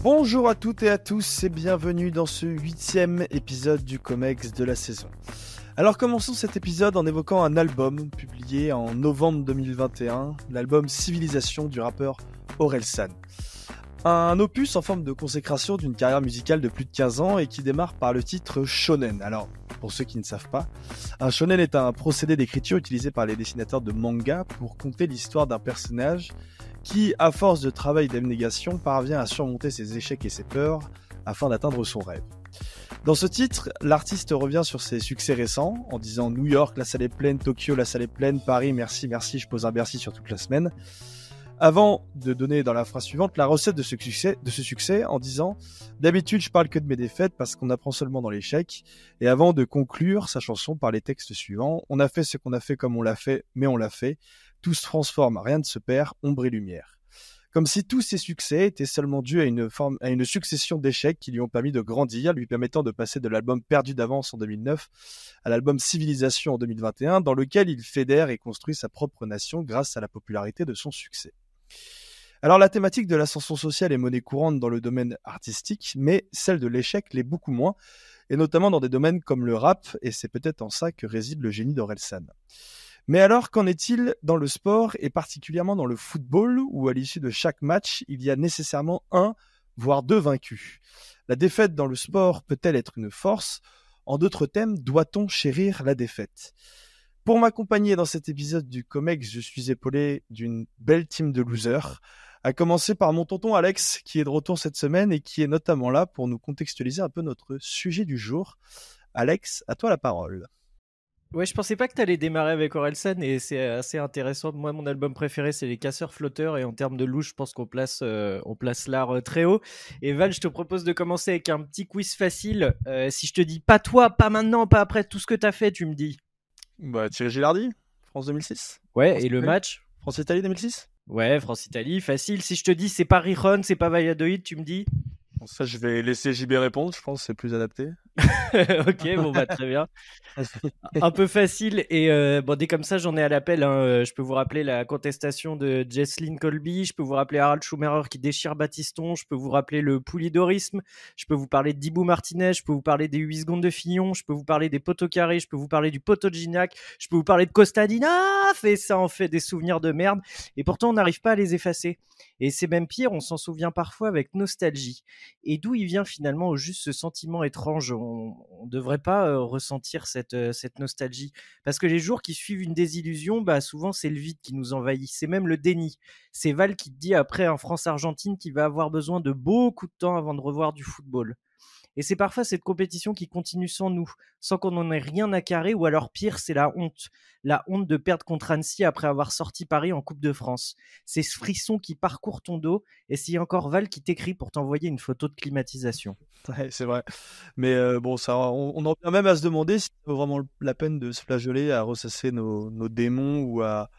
Bonjour à toutes et à tous et bienvenue dans ce 8e épisode du Comex de la saison. Alors commençons cet épisode en évoquant un album publié en novembre 2021, l'album Civilisation du rappeur Orelsan. Un opus en forme de consécration d'une carrière musicale de plus de 15 ans et qui démarre par le titre Shonen. Alors, pour ceux qui ne savent pas, un shonen est un procédé d'écriture utilisé par les dessinateurs de manga pour conter l'histoire d'un personnage qui, à force de travail et d'abnégation, parvient à surmonter ses échecs et ses peurs afin d'atteindre son rêve. Dans ce titre, l'artiste revient sur ses succès récents en disant New York, la salle est pleine, Tokyo, la salle est pleine, Paris, merci, je pose un Bercy sur toute la semaine. Avant de donner dans la phrase suivante la recette de ce succès en disant d'habitude je parle que de mes défaites parce qu'on apprend seulement dans l'échec, et avant de conclure sa chanson par les textes suivants, on a fait ce qu'on a fait comme on l'a fait, mais on l'a fait, tout se transforme, rien ne se perd, ombre et lumière. Comme si tous ces succès étaient seulement dus à une succession d'échecs qui lui ont permis de grandir, lui permettant de passer de l'album Perdu d'avance en 2009 à l'album Civilisation en 2021, dans lequel il fédère et construit sa propre nation grâce à la popularité de son succès. Alors la thématique de l'ascension sociale est monnaie courante dans le domaine artistique, mais celle de l'échec l'est beaucoup moins, et notamment dans des domaines comme le rap, et c'est peut-être en ça que réside le génie d'Orelsan. Mais alors, qu'en est-il dans le sport, et particulièrement dans le football, où à l'issue de chaque match, il y a nécessairement un, voire deux vaincus? La défaite dans le sport peut-elle être une force? En d'autres termes, doit-on chérir la défaite? Pour m'accompagner dans cet épisode du Comex, je suis épaulé d'une belle team de losers, à commencer par mon tonton Alex, qui est de retour cette semaine et qui est notamment là pour nous contextualiser un peu notre sujet du jour. Alex, à toi la parole. Ouais, je pensais pas que t'allais démarrer avec Orelsan et c'est assez intéressant. Moi, mon album préféré, c'est Les Casseurs Flotteurs et en termes de louche, je pense qu'on place l'art très haut. Et Val, je te propose de commencer avec un petit quiz facile. Si je te dis pas toi, pas maintenant, pas après tout ce que t'as fait, tu me dis. Thierry Gilardi, France 2006. Ouais, France et le match? France-Italie 2006. Ouais, France-Italie, facile. Si je te dis c'est pas Rijon, c'est pas Valladolid, tu me dis? Bon, ça, je vais laisser JB répondre, je pense que c'est plus adapté. Ok, bon bah très bien. Un peu facile et bon, dès comme ça j'en ai à l'appel, hein. Je peux vous rappeler la contestation de Jesslyn Colby, je peux vous rappeler Harald Schumacher qui déchire Battiston, je peux vous rappeler le poulidorisme, je peux vous parler de Dibou Martinez, je peux vous parler des 8 secondes de Fillon, je peux vous parler des poteaux carrés, je peux vous parler du poteau de Gignac, je peux vous parler de Kostadinov, et ça en fait des souvenirs de merde et pourtant on n'arrive pas à les effacer. Et c'est même pire, on s'en souvient parfois avec nostalgie. Et d'où il vient finalement au juste ce sentiment étrange? On devrait pas ressentir cette nostalgie, parce que les jours qui suivent une désillusion, bah souvent c'est le vide qui nous envahit, c'est même le déni. C'est Val qui te dit après un France-Argentine qu'il va avoir besoin de beaucoup de temps avant de revoir du football. Et c'est parfois cette compétition qui continue sans nous, sans qu'on en ait rien à carrer, ou alors pire, c'est la honte. La honte de perdre contre Annecy après avoir sorti Paris en Coupe de France. C'est ce frisson qui parcourt ton dos, et c'est encore Val qui t'écrit pour t'envoyer une photo de climatisation. Ouais, c'est vrai. Mais bon, ça, on en vient même à se demander si ça vaut vraiment la peine de se flageoler à ressasser nos démons ou à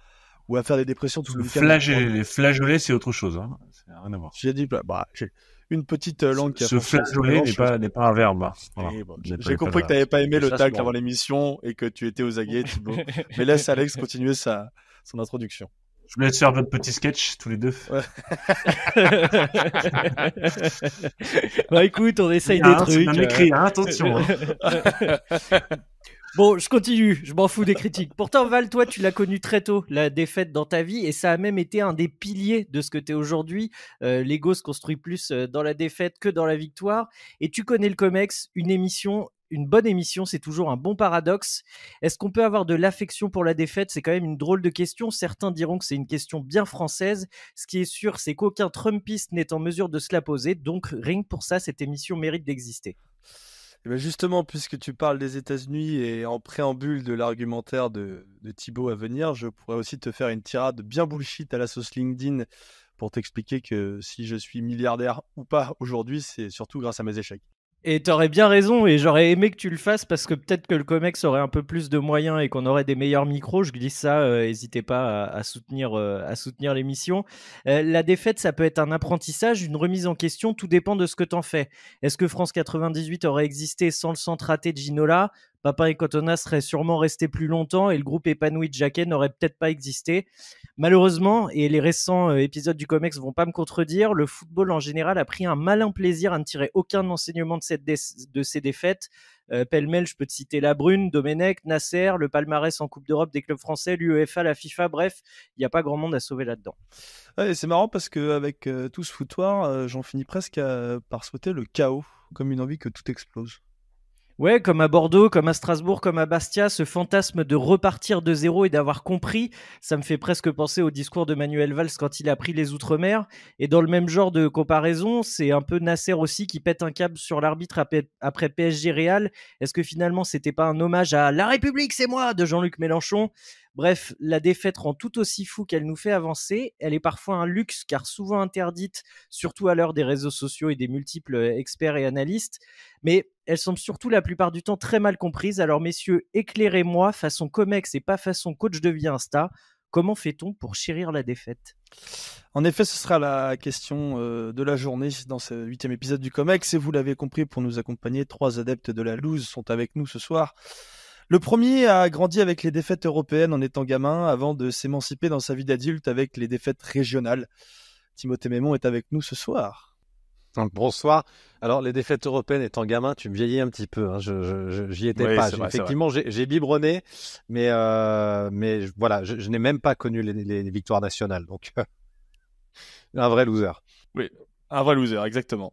faire des dépressions tout le week-end. Les flageolets, c'est autre chose. Hein. Ça n'a rien à voir. J'ai dit, j'ai une petite langue qui a se flageoler n'est pas un verbe. Voilà. Bon, j'ai compris que tu n'avais pas aimé le tacle avant l'émission et que tu étais aux aguets, Thibaut. Mais laisse Alex continuer son introduction. Je vous laisse faire votre petit sketch tous les deux. Ouais. Bah écoute, on essaye des trucs. C'est bien écrit, hein, attention. Bon, je continue, je m'en fous des critiques. Pourtant, Val, toi, tu l'as connu très tôt, la défaite dans ta vie, et ça a même été un des piliers de ce que tu es aujourd'hui. L'ego se construit plus dans la défaite que dans la victoire. Et tu connais le Comex, une bonne émission, c'est toujours un bon paradoxe. Est-ce qu'on peut avoir de l'affection pour la défaite? C'est quand même une drôle de question. Certains diront que c'est une question bien française. Ce qui est sûr, c'est qu'aucun Trumpiste n'est en mesure de se la poser. Donc, rien que pour ça, cette émission mérite d'exister. Et ben justement, puisque tu parles des États-Unis et en préambule de l'argumentaire de Thibaut à venir, je pourrais aussi te faire une tirade bien bullshit à la sauce LinkedIn pour t'expliquer que si je suis milliardaire ou pas aujourd'hui, c'est surtout grâce à mes échecs. Et t'aurais bien raison, et j'aurais aimé que tu le fasses parce que peut-être que le Comex aurait un peu plus de moyens et qu'on aurait des meilleurs micros. Je glisse ça, n'hésitez pas à soutenir l'émission. La défaite, ça peut être un apprentissage, une remise en question, tout dépend de ce que t'en fais. Est-ce que France 98 aurait existé sans le centre raté de Ginola? Papin et Cotona seraient sûrement restés plus longtemps et le groupe épanoui de Jacquet n'aurait peut-être pas existé. Malheureusement, et les récents épisodes du Comex vont pas me contredire, le football en général a pris un malin plaisir à ne tirer aucun enseignement de ces défaites. Pêle-mêle, je peux te citer La Brune, Domenech, Nasser, le palmarès en Coupe d'Europe des clubs français, l'UEFA, la FIFA, bref, il n'y a pas grand monde à sauver là-dedans. Ouais, c'est marrant parce qu'avec tout ce foutoir, j'en finis presque par souhaiter le chaos, comme une envie que tout explose. Ouais, comme à Bordeaux, comme à Strasbourg, comme à Bastia, ce fantasme de repartir de zéro et d'avoir compris, ça me fait presque penser au discours de Manuel Valls quand il a pris les Outre-mer. Et dans le même genre de comparaison, c'est un peu Nasser aussi qui pète un câble sur l'arbitre après PSG Real. Est-ce que finalement, c'était pas un hommage à La République, c'est moi de Jean-Luc Mélenchon? Bref, la défaite rend tout aussi fou qu'elle nous fait avancer. Elle est parfois un luxe car souvent interdite, surtout à l'heure des réseaux sociaux et des multiples experts et analystes. Mais elle semble surtout la plupart du temps très mal comprise. Alors messieurs, éclairez-moi façon Comex et pas façon coach de vie Insta. Comment fait-on pour chérir la défaite? En effet, ce sera la question de la journée dans ce 8e épisode du Comex. Et vous l'avez compris, pour nous accompagner, 3 adeptes de la loose sont avec nous ce soir. Le premier a grandi avec les défaites européennes en étant gamin avant de s'émanciper dans sa vie d'adulte avec les défaites régionales. Timothée Mémon est avec nous ce soir. Donc, bonsoir. Alors, les défaites européennes étant gamin, tu me vieillis un petit peu. Hein. J'y étais pas. Effectivement, j'ai biberonné, mais voilà, je n'ai même pas connu les victoires nationales. Donc, un vrai loser. Oui, un vrai loser, exactement.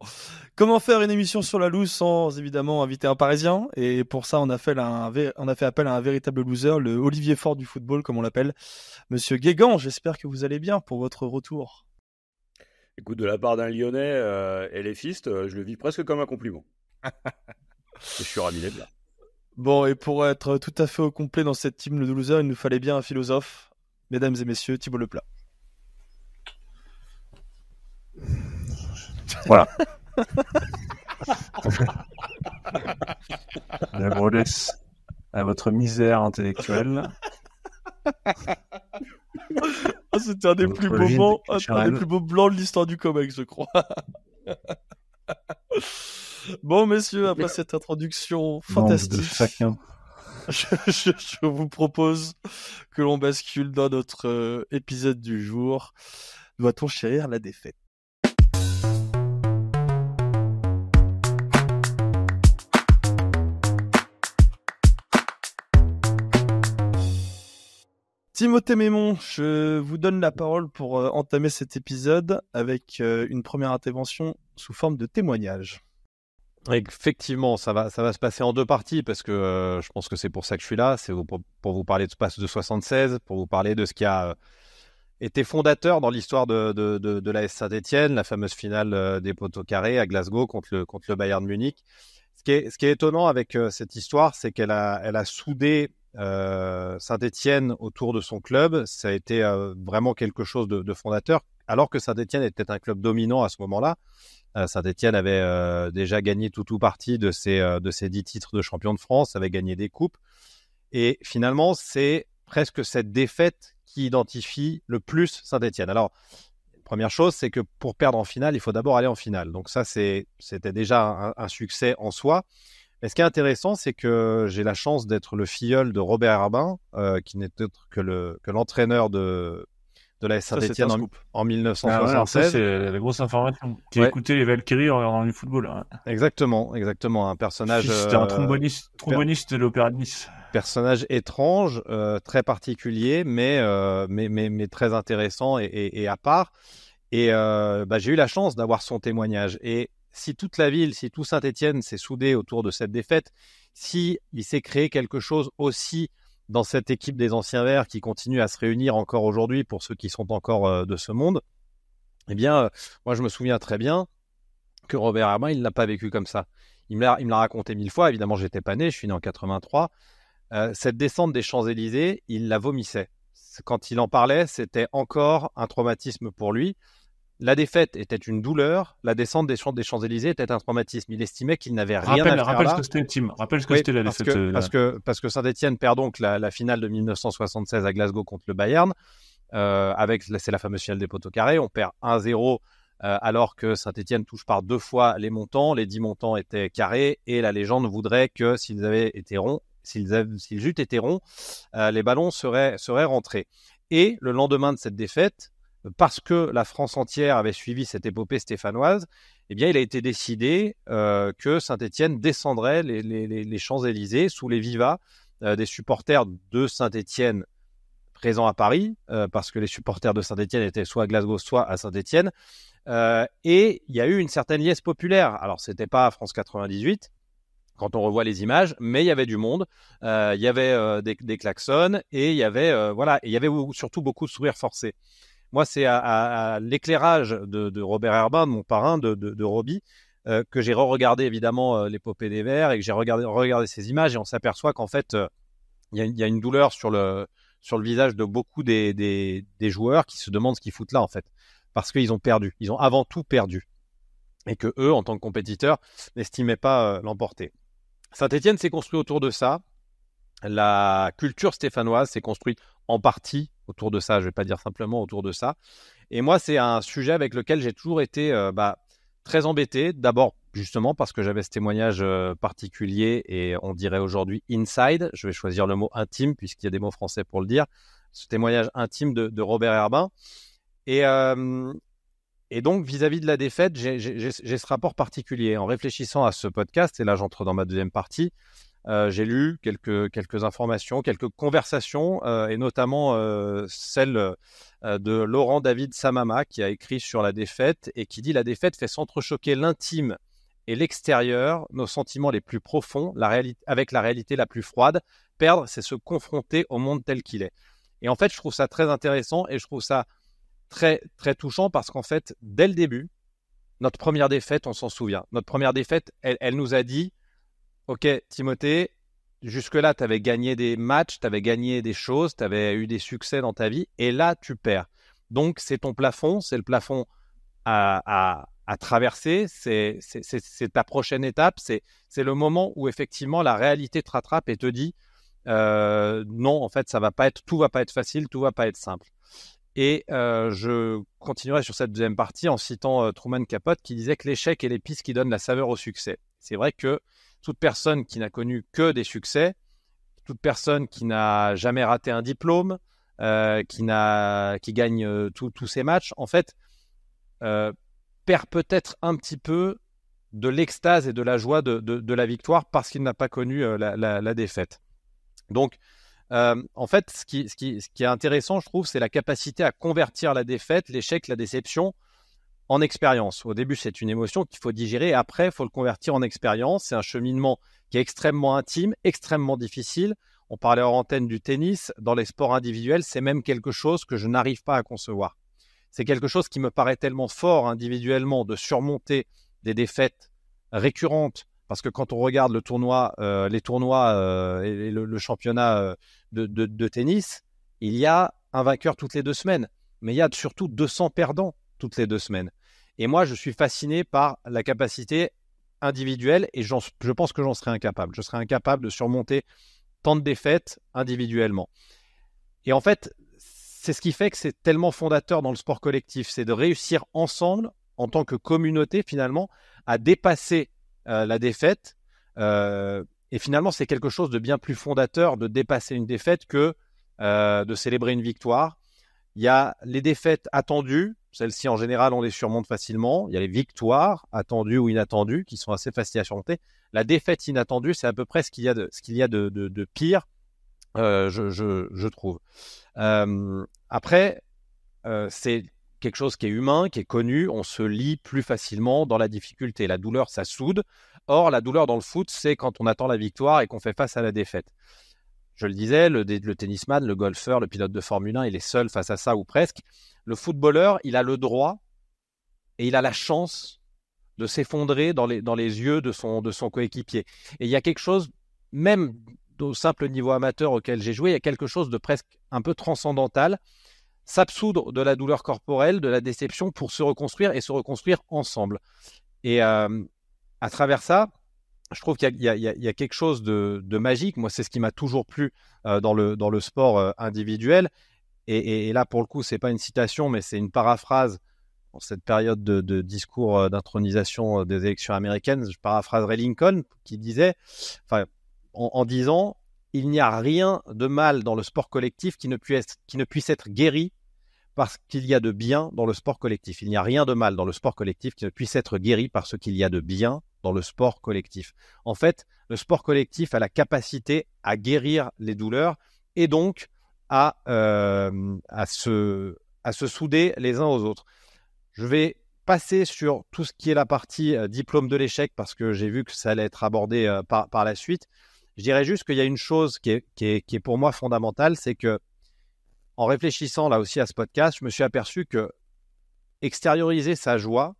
Comment faire une émission sur la loose sans évidemment inviter un Parisien? Et pour ça, on a fait appel à un véritable loser, le Olivier Faure du football, comme on l'appelle. Monsieur Guégan, j'espère que vous allez bien pour votre retour. Écoute, de la part d'un Lyonnais et les fistes, je le vis presque comme un compliment. Je suis ravi d'être là. Bon, et pour être tout à fait au complet dans cette team de loser, il nous fallait bien un philosophe. Mesdames et messieurs, Thibaut Leplat. Voilà. La Brodesse à votre misère intellectuelle. C'était un des plus beaux moments, un des plus beaux blancs de l'histoire du comics, je crois. Bon, messieurs, après cette introduction fantastique, je vous propose que l'on bascule dans notre épisode du jour. Doit-on chérir la défaite? Timothée Mémon, je vous donne la parole pour entamer cet épisode avec une première intervention sous forme de témoignage. Effectivement, ça va se passer en 2 parties parce que je pense que c'est pour ça que je suis là. C'est pour vous parler de Passe de 76, pour vous parler de ce qui a été fondateur dans l'histoire de l'AS Saint-Etienne, la fameuse finale des poteaux carrés à Glasgow contre le Bayern Munich. Ce qui est étonnant avec cette histoire, c'est qu'elle a soudé Saint-Etienne autour de son club. Ça a été vraiment quelque chose de fondateur, alors que Saint-Etienne était un club dominant à ce moment-là. Saint-Etienne avait déjà gagné tout partie de ses 10 titres de champion de France, avait gagné des coupes. Et finalement, c'est presque cette défaite qui identifie le plus Saint-Etienne. Alors, première chose, c'est que pour perdre en finale, il faut d'abord aller en finale. Donc ça, c'était déjà un succès en soi. Mais ce qui est intéressant, c'est que j'ai la chance d'être le filleul de Robert Herbin, qui n'est autre que l'entraîneur de l'AS Saint-Etienne en 1976. Ah ouais, ça, c'est la grosse information. Qui écoutait les Valkyries en regardant du football. Ouais. Exactement. Un personnage... C'était un tromboniste de l'Opéra de Nice. Personnage étrange, très particulier, mais très intéressant et à part. Et j'ai eu la chance d'avoir son témoignage. Et si toute la ville, si tout Saint-Etienne s'est soudé autour de cette défaite, si il s'est créé quelque chose aussi dans cette équipe des anciens Verts qui continue à se réunir encore aujourd'hui pour ceux qui sont encore de ce monde, eh bien, moi je me souviens très bien que Robert Herbin, il l'a pas vécu comme ça. Il me l'a raconté 1000 fois. Évidemment, j'étais pas né, je suis né en 83. Cette descente des Champs-Élysées, il la vomissait. Quand il en parlait, c'était encore un traumatisme pour lui. La défaite était une douleur, la descente des Champs-Élysées était un traumatisme. Il estimait qu'il n'avait rien à faire là. Rappelle ce que c'était, Tim. Rappelle ce que c'était la défaite. Parce que Saint-Etienne perd donc la finale de 1976 à Glasgow contre le Bayern. C'est la fameuse finale des poteaux carrés. On perd 1-0 alors que Saint-Etienne touche par 2 fois les montants. Les 10 montants étaient carrés et la légende voudrait que s'ils avaient été ronds, s'ils eussent été ronds, les ballons seraient rentrés. Et le lendemain de cette défaite, parce que la France entière avait suivi cette épopée stéphanoise, eh bien, il a été décidé que Saint-Étienne descendrait les Champs-Élysées sous les vivas des supporters de Saint-Étienne présents à Paris, parce que les supporters de Saint-Étienne étaient soit à Glasgow, soit à Saint-Étienne. Et il y a eu une certaine liesse populaire. Alors, c'était pas France 98, quand on revoit les images, mais il y avait du monde, il y avait des klaxons, et il y avait, voilà, et il y avait surtout beaucoup de sourires forcés. Moi, c'est à l'éclairage de Robert Herbin, de mon parrain, de Roby, que j'ai re-regardé évidemment l'épopée des Verts et que j'ai regardé ces images, et on s'aperçoit qu'en fait, il y a une douleur sur le visage de beaucoup des joueurs qui se demandent ce qu'ils foutent là, en fait, parce qu'ils ont perdu. Ils ont avant tout perdu. Et que eux, en tant que compétiteurs, n'estimaient pas l'emporter. Saint-Étienne s'est construit autour de ça. La culture stéphanoise s'est construite en partie autour de ça. Je ne vais pas dire simplement autour de ça. Et moi, c'est un sujet avec lequel j'ai toujours été très embêté. D'abord, justement, parce que j'avais ce témoignage particulier et on dirait aujourd'hui inside. Je vais choisir le mot intime puisqu'il y a des mots français pour le dire. Ce témoignage intime de Robert Herbin. Et donc, vis-à-vis de la défaite, j'ai ce rapport particulier. En réfléchissant à ce podcast, et là j'entre dans ma deuxième partie, j'ai lu quelques informations, quelques conversations, et notamment celle de Laurent David Samama, qui a écrit sur la défaite et qui dit « La défaite fait s'entrechoquer l'intime et l'extérieur, nos sentiments les plus profonds, avec la réalité la plus froide. Perdre, c'est se confronter au monde tel qu'il est. » Et en fait, je trouve ça très intéressant et je trouve ça très, très touchant parce qu'en fait, dès le début, notre première défaite, on s'en souvient. Notre première défaite, elle nous a dit « Ok, Timothée, jusque-là, tu avais gagné des matchs, tu avais gagné des choses, tu avais eu des succès dans ta vie, et là, tu perds. Donc, c'est ton plafond, c'est le plafond à traverser, c'est ta prochaine étape, c'est le moment où effectivement la réalité te rattrape et te dit non, en fait, tout va pas être facile, tout va pas être simple. » Et je continuerai sur cette deuxième partie en citant Truman Capote qui disait que l'échec est l'épice qui donne la saveur au succès. C'est vrai que toute personne qui n'a connu que des succès, toute personne qui n'a jamais raté un diplôme, qui gagne tous ses matchs, en fait, perd peut-être un petit peu de l'extase et de la joie de la victoire parce qu'il n'a pas connu la défaite. Donc, en fait, ce qui est intéressant, je trouve, c'est la capacité à convertir la défaite, l'échec, la déception en expérience. Au début, c'est une émotion qu'il faut digérer. Et après, il faut le convertir en expérience. C'est un cheminement qui est extrêmement intime, extrêmement difficile. On parlait hors antenne du tennis. Dans les sports individuels, c'est même quelque chose que je n'arrive pas à concevoir. C'est quelque chose qui me paraît tellement fort individuellement de surmonter des défaites récurrentes. Parce que quand on regarde les tournois et le championnat de tennis, il y a un vainqueur toutes les 2 semaines. Mais il y a surtout 200 perdants toutes les 2 semaines. Et moi, je suis fasciné par la capacité individuelle et je pense que j'en serais incapable. Je serais incapable de surmonter tant de défaites individuellement. Et en fait, c'est ce qui fait que c'est tellement fondateur dans le sport collectif. C'est de réussir ensemble, en tant que communauté, finalement, à dépasser la défaite. Et finalement, c'est quelque chose de bien plus fondateur de dépasser une défaite que de célébrer une victoire. Il y a les défaites attendues. Celles-ci, en général, on les surmonte facilement. Il y a les victoires, attendues ou inattendues, qui sont assez faciles à surmonter. La défaite inattendue, c'est à peu près ce qu'il y a de pire, je trouve. Après, c'est quelque chose qui est humain, qui est connu. On se lie plus facilement dans la difficulté. La douleur, ça soude. Or, la douleur dans le foot, c'est quand on attend la victoire et qu'on fait face à la défaite. Je le disais, le tennisman, le golfeur, le pilote de Formule 1, il est seul face à ça ou presque. Le footballeur, il a le droit et il a la chance de s'effondrer dans les yeux de son coéquipier. Et il y a quelque chose, même au simple niveau amateur auquel j'ai joué, il y a quelque chose de presque un peu transcendantal, s'absoudre de la douleur corporelle, de la déception pour se reconstruire et se reconstruire ensemble. Et à travers ça, je trouve qu'il y a quelque chose de magique. Moi, c'est ce qui m'a toujours plu dans le sport individuel. Et là, pour le coup, c'est pas une citation, mais c'est une paraphrase. En cette période de discours d'intronisation des élections américaines, je paraphraserai Lincoln qui disait, en disant, il n'y a rien de mal dans le sport collectif qui ne puisse être guéri parce qu'il y a de bien dans le sport collectif. Il n'y a rien de mal dans le sport collectif qui ne puisse être guéri par ce qu'il y a de bien dans le sport collectif. En fait, le sport collectif a la capacité à guérir les douleurs et donc à se souder les uns aux autres. Je vais passer sur tout ce qui est la partie diplôme de l'échec parce que j'ai vu que ça allait être abordé par la suite. Je dirais juste qu'il y a une chose qui est pour moi fondamentale, c'est que en réfléchissant là aussi à ce podcast, je me suis aperçu que extérioriser sa joie,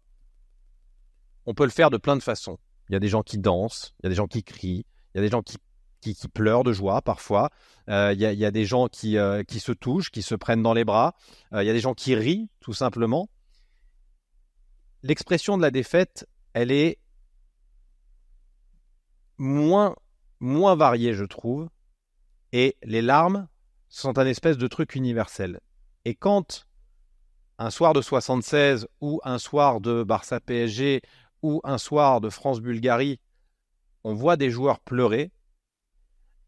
on peut le faire de plein de façons. Il y a des gens qui dansent, il y a des gens qui crient, il y a des gens qui pleurent de joie parfois, il y a des gens qui se touchent, qui se prennent dans les bras, il y a des gens qui rient tout simplement. L'expression de la défaite, elle est moins variée, je trouve, et les larmes sont un espèce de truc universel. Et quand un soir de 76 ou un soir de Barça PSG ou un soir de France-Bulgarie, on voit des joueurs pleurer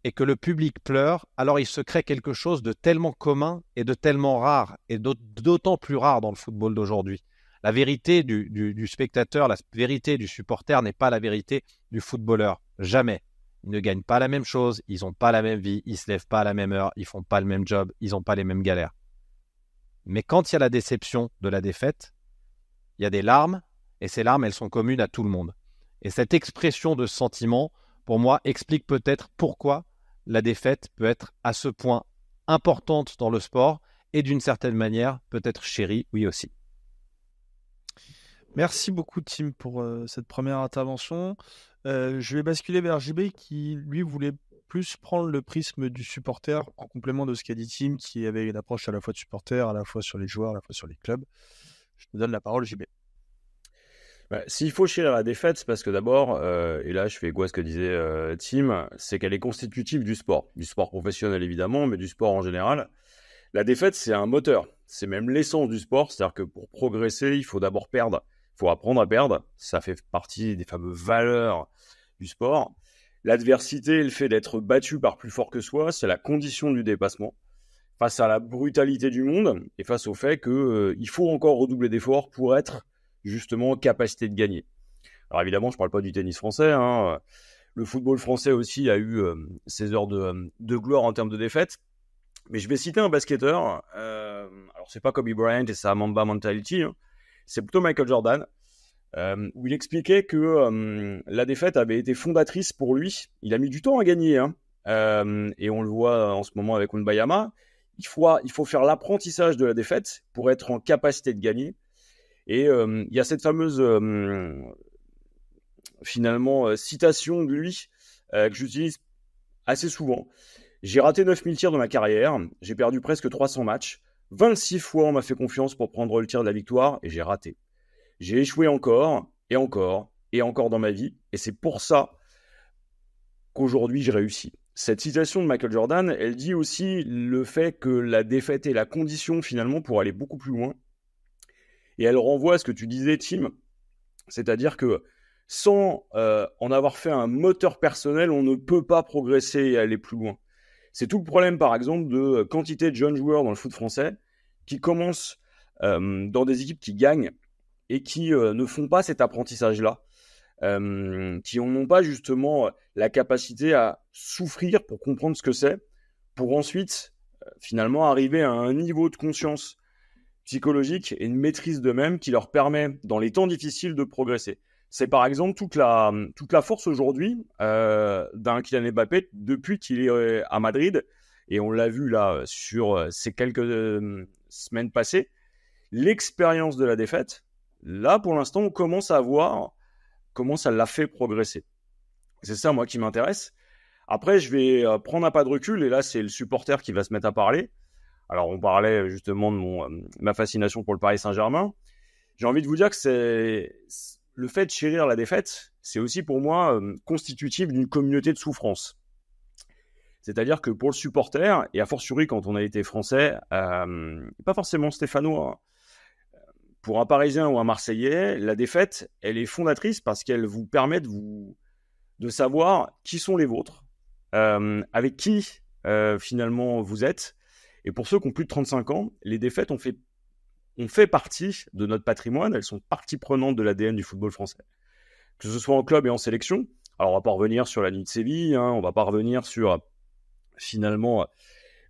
et que le public pleure, alors il se crée quelque chose de tellement commun et de tellement rare et d'autant plus rare dans le football d'aujourd'hui. La vérité du spectateur, la vérité du supporter n'est pas la vérité du footballeur. Jamais. Ils ne gagnent pas la même chose, ils n'ont pas la même vie, ils ne se lèvent pas à la même heure, ils ne font pas le même job, ils n'ont pas les mêmes galères. Mais quand il y a la déception de la défaite, il y a des larmes, et ces larmes, elles sont communes à tout le monde. Et cette expression de sentiment, pour moi, explique peut-être pourquoi la défaite peut être à ce point importante dans le sport, et d'une certaine manière, peut-être chérie, oui aussi. Merci beaucoup Tim pour cette première intervention. Je vais basculer vers JB qui lui voulait plus prendre le prisme du supporter en complément de ce qu'a dit Tim qui avait une approche à la fois de supporter, à la fois sur les joueurs, à la fois sur les clubs. Je te donne la parole JB. S'il faut chérir la défaite, c'est parce que d'abord, et là je fais quoi ce que disait Tim, c'est qu'elle est constitutive du sport professionnel évidemment, mais du sport en général. La défaite, c'est un moteur, c'est même l'essence du sport, c'est-à-dire que pour progresser, il faut d'abord perdre. Il faut apprendre à perdre, ça fait partie des fameuses valeurs du sport. L'adversité, le fait d'être battu par plus fort que soi, c'est la condition du dépassement. Face à la brutalité du monde et face au fait qu'il faut encore redoubler d'efforts pour être justement en capacité de gagner. Alors évidemment, je ne parle pas du tennis français. Le football français aussi a eu ses heures de gloire en termes de défaite. Mais je vais citer un basketteur. Alors c'est pas Kobe Bryant et sa Mamba mentality. C'est plutôt Michael Jordan, où il expliquait que la défaite avait été fondatrice pour lui. Il a mis du temps à gagner, et on le voit en ce moment avec Wembanyama. Il faut faire l'apprentissage de la défaite pour être en capacité de gagner. Et il y a cette fameuse citation de lui que j'utilise assez souvent. J'ai raté 9000 tirs dans ma carrière, j'ai perdu presque 300 matchs. 26 fois, on m'a fait confiance pour prendre le tir de la victoire et j'ai raté. J'ai échoué encore, et encore, et encore dans ma vie. Et c'est pour ça qu'aujourd'hui, j'ai réussi. Cette citation de Michael Jordan, elle dit aussi le fait que la défaite est la condition finalement pour aller beaucoup plus loin. Et elle renvoie à ce que tu disais, Tim. C'est-à-dire que sans en avoir fait un moteur personnel, on ne peut pas progresser et aller plus loin. C'est tout le problème, par exemple, de quantité de jeunes joueurs dans le foot français qui commencent dans des équipes qui gagnent et qui ne font pas cet apprentissage-là, qui n'ont pas justement la capacité à souffrir pour comprendre ce que c'est, pour ensuite finalement arriver à un niveau de conscience psychologique et une maîtrise d'eux-mêmes qui leur permet, dans les temps difficiles, de progresser. C'est par exemple toute la force aujourd'hui d'un Kylian Mbappé depuis qu'il est à Madrid, et on l'a vu là sur ces quelques semaines passées, l'expérience de la défaite, là pour l'instant on commence à voir comment ça l'a fait progresser. C'est ça moi qui m'intéresse. Après je vais prendre un pas de recul, et là c'est le supporter qui va se mettre à parler. Alors on parlait justement de ma fascination pour le Paris Saint-Germain. J'ai envie de vous dire que c'est le fait de chérir la défaite, c'est aussi pour moi constitutif d'une communauté de souffrance. C'est-à-dire que pour le supporter, et a fortiori quand on a été français, pas forcément stéphanois, pour un Parisien ou un Marseillais, la défaite, elle est fondatrice parce qu'elle vous permet de savoir qui sont les vôtres, avec qui finalement vous êtes. Et pour ceux qui ont plus de 35 ans, les défaites ont fait partie de notre patrimoine, elles sont partie prenante de l'ADN du football français. Que ce soit en club et en sélection. Alors on va pas revenir sur la nuit de Séville, on va pas revenir sur finalement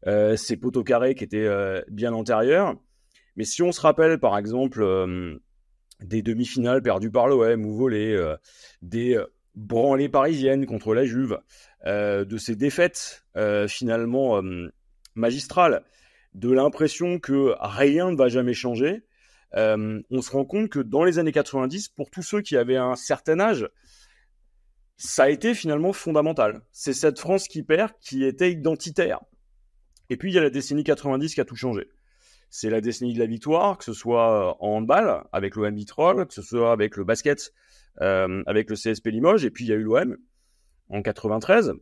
ces poteaux carrés qui étaient bien antérieurs. Mais si on se rappelle par exemple des demi-finales perdues par l'OM ou volées, des branlées parisiennes contre la Juve, de ces défaites finalement magistrales, de l'impression que rien ne va jamais changer, on se rend compte que dans les années 90, pour tous ceux qui avaient un certain âge, ça a été finalement fondamental. C'est cette France qui perd qui était identitaire. Et puis il y a la décennie 90 qui a tout changé. C'est la décennie de la victoire, que ce soit en handball avec l'OM Vitrolles, que ce soit avec le basket avec le CSP Limoges, et puis il y a eu l'OM en 93.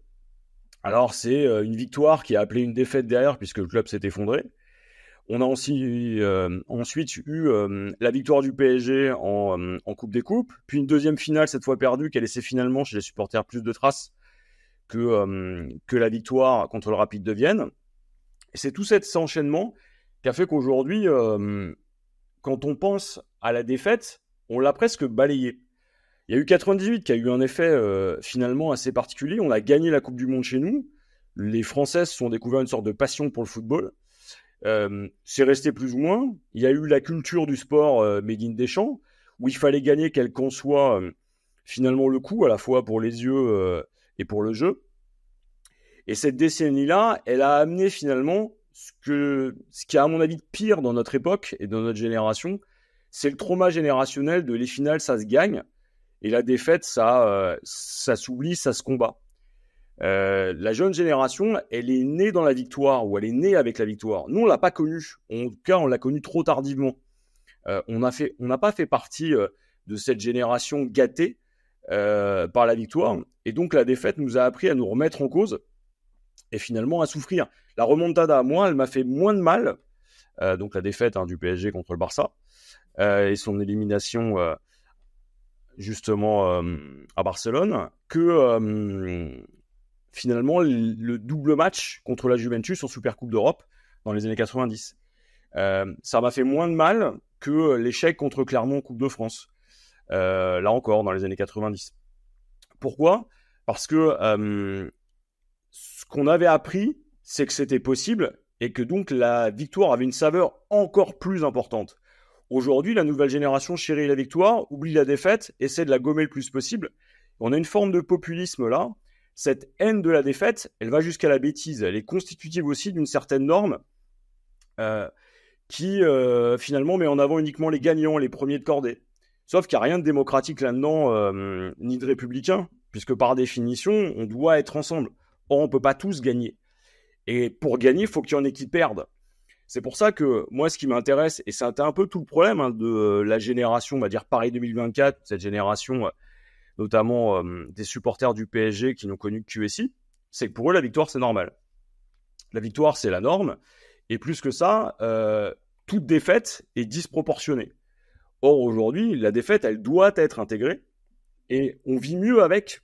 Alors c'est une victoire qui a appelé une défaite derrière puisque le club s'est effondré. On a aussi ensuite eu la victoire du PSG en Coupe des Coupes, puis une deuxième finale cette fois perdue qui a laissé finalement chez les supporters plus de traces que la victoire contre le Rapide de Vienne. Et c'est tout cet enchaînement qui a fait qu'aujourd'hui, quand on pense à la défaite, on l'a presque balayé. Il y a eu 98 qui a eu un effet finalement assez particulier. On a gagné la Coupe du Monde chez nous. Les Français se sont découverts une sorte de passion pour le football. C'est resté plus ou moins. Il y a eu la culture du sport made in Deschamps, où il fallait gagner quel qu'en soit finalement le coup, à la fois pour les yeux et pour le jeu. Et cette décennie-là, elle a amené finalement ce qui a à mon avis de pire dans notre époque et dans notre génération, c'est le trauma générationnel de les finales, ça se gagne, et la défaite, ça s'oublie, ça se combat. La jeune génération, elle est née dans la victoire, ou elle est née avec la victoire. Nous, on l'a pas connue. En tout cas, on l'a connue trop tardivement. On n'a pas fait partie de cette génération gâtée par la victoire. Et donc, la défaite nous a appris à nous remettre en cause et finalement à souffrir. La remontada, moi, elle m'a fait moins de mal. Donc, la défaite du PSG contre le Barça et son élimination justement à Barcelone que finalement le double match contre la Juventus en Supercoupe d'Europe dans les années 90. Ça m'a fait moins de mal que l'échec contre Clermont en Coupe de France, là encore dans les années 90. Pourquoi ? Parce que ce qu'on avait appris, c'est que c'était possible et que donc la victoire avait une saveur encore plus importante. Aujourd'hui, la nouvelle génération chérit la victoire, oublie la défaite, essaie de la gommer le plus possible. On a une forme de populisme là. Cette haine de la défaite, elle va jusqu'à la bêtise. Elle est constitutive aussi d'une certaine norme qui finalement met en avant uniquement les gagnants, les premiers de cordée. Sauf qu'il n'y a rien de démocratique là-dedans, ni de républicain, puisque par définition, on doit être ensemble. Or, on ne peut pas tous gagner. Et pour gagner, il faut qu'il y en ait qui perdent. C'est pour ça que moi, ce qui m'intéresse, et c'était un peu tout le problème de la génération, on va dire Paris 2024, cette génération notamment des supporters du PSG qui n'ont connu que QSI, c'est que pour eux, la victoire, c'est normal. La victoire, c'est la norme. Et plus que ça, toute défaite est disproportionnée. Or, aujourd'hui, la défaite, elle doit être intégrée. Et on vit mieux avec.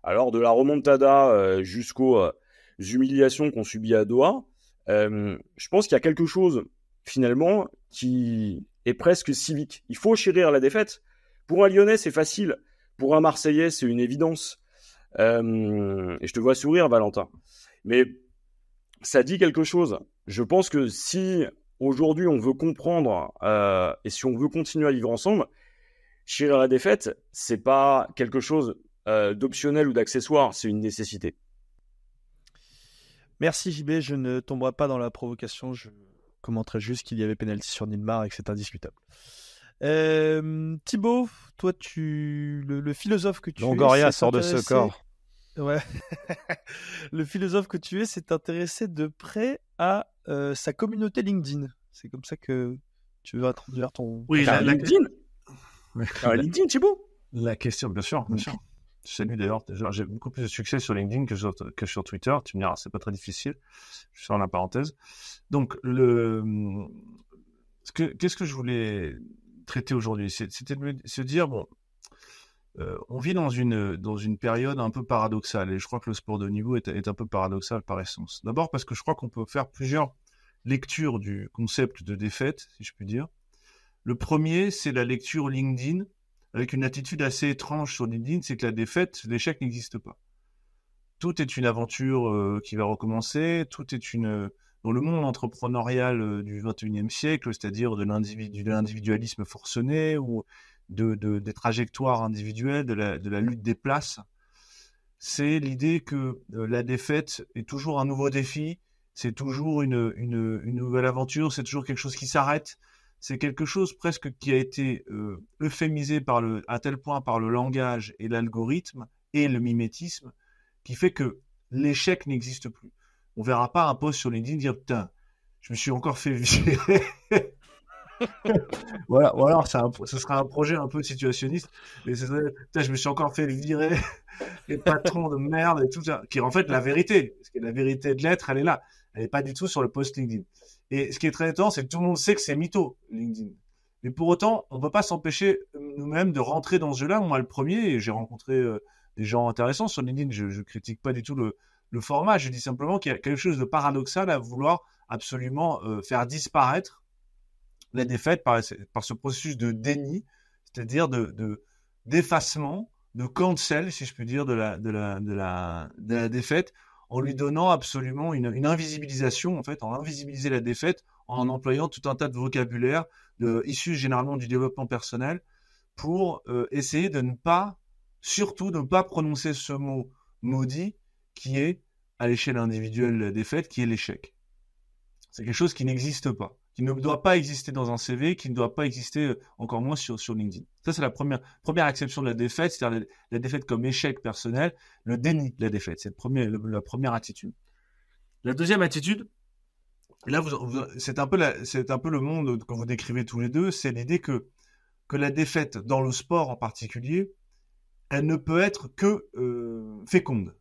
Alors, de la remontada jusqu'aux humiliations qu'on subit à Doha, je pense qu'il y a quelque chose, finalement, qui est presque civique. Il faut chérir la défaite. Pour un Lyonnais, c'est facile. Pour un Marseillais, c'est une évidence. Et je te vois sourire, Valentin. Mais ça dit quelque chose. Je pense que si aujourd'hui on veut comprendre et si on veut continuer à vivre ensemble, chérir la défaite, c'est pas quelque chose d'optionnel ou d'accessoire, c'est une nécessité. Merci JB, je ne tomberai pas dans la provocation, je commenterai juste qu'il y avait pénalty sur Nilmar et que c'est indiscutable. Thibaut, toi le philosophe que tu Longoria es, sort de ce corps. Ouais. Le philosophe que tu es s'est intéressé de près à sa communauté LinkedIn. C'est comme ça que tu veux introduire ton... Oui, LinkedIn. LinkedIn, Thibaut. La question, bien sûr. Salut d'ailleurs, j'ai beaucoup plus de succès sur LinkedIn que sur Twitter. Tu me diras, c'est pas très difficile. Je ferme la parenthèse. Donc, qu'est-ce que je voulais traiter aujourd'hui ? C'était de se dire, bon, on vit dans une période un peu paradoxale, et je crois que le sport de haut niveau est un peu paradoxal par essence. D'abord parce que je crois qu'on peut faire plusieurs lectures du concept de défaite, si je puis dire. Le premier, c'est la lecture LinkedIn, avec une attitude assez étrange sur LinkedIn, c'est que la défaite, l'échec n'existe pas. Tout est une aventure qui va recommencer, tout est dans le monde entrepreneurial du 21e siècle, c'est-à-dire de l'individualisme forcené ou des trajectoires individuelles, de la lutte des places. C'est l'idée que la défaite est toujours un nouveau défi, c'est toujours une nouvelle aventure, c'est toujours quelque chose qui s'arrête. C'est quelque chose presque qui a été euphémisé à tel point par le langage et l'algorithme et le mimétisme, qui fait que l'échec n'existe plus. On verra pas un post sur LinkedIn dire putain, je me suis encore fait virer. Voilà, ou alors ce sera un projet un peu situationniste, mais putain, je me suis encore fait virer, les patrons de merde et tout ça, qui est en fait la vérité. Parce que la vérité de l'être, elle est là. Elle n'est pas du tout sur le post LinkedIn. Et ce qui est très étonnant, c'est que tout le monde sait que c'est mytho, LinkedIn. Mais pour autant, on ne peut pas s'empêcher nous-mêmes de rentrer dans ce jeu-là. Moi, le premier, et j'ai rencontré des gens intéressants sur LinkedIn. Je critique pas du tout le format. Je dis simplement qu'il y a quelque chose de paradoxal à vouloir absolument faire disparaître la défaite par ce processus de déni, c'est-à-dire d'effacement, de cancel, si je puis dire, de la défaite, en lui donnant absolument une invisibilisation, en fait, en invisibiliser la défaite, en employant tout un tas de vocabulaire issus généralement du développement personnel pour essayer surtout de ne pas prononcer ce mot maudit qui est, à l'échelle individuelle, la défaite, qui est l'échec. C'est quelque chose qui n'existe pas, qui ne doit pas exister dans un CV, qui ne doit pas exister encore moins sur LinkedIn. Ça, c'est la première acception de la défaite, c'est-à-dire la défaite comme échec personnel, le déni de la défaite. C'est la première attitude. La deuxième attitude, et là, c'est un peu le monde que vous décrivez tous les deux, c'est l'idée que la défaite, dans le sport en particulier, elle ne peut être que féconde.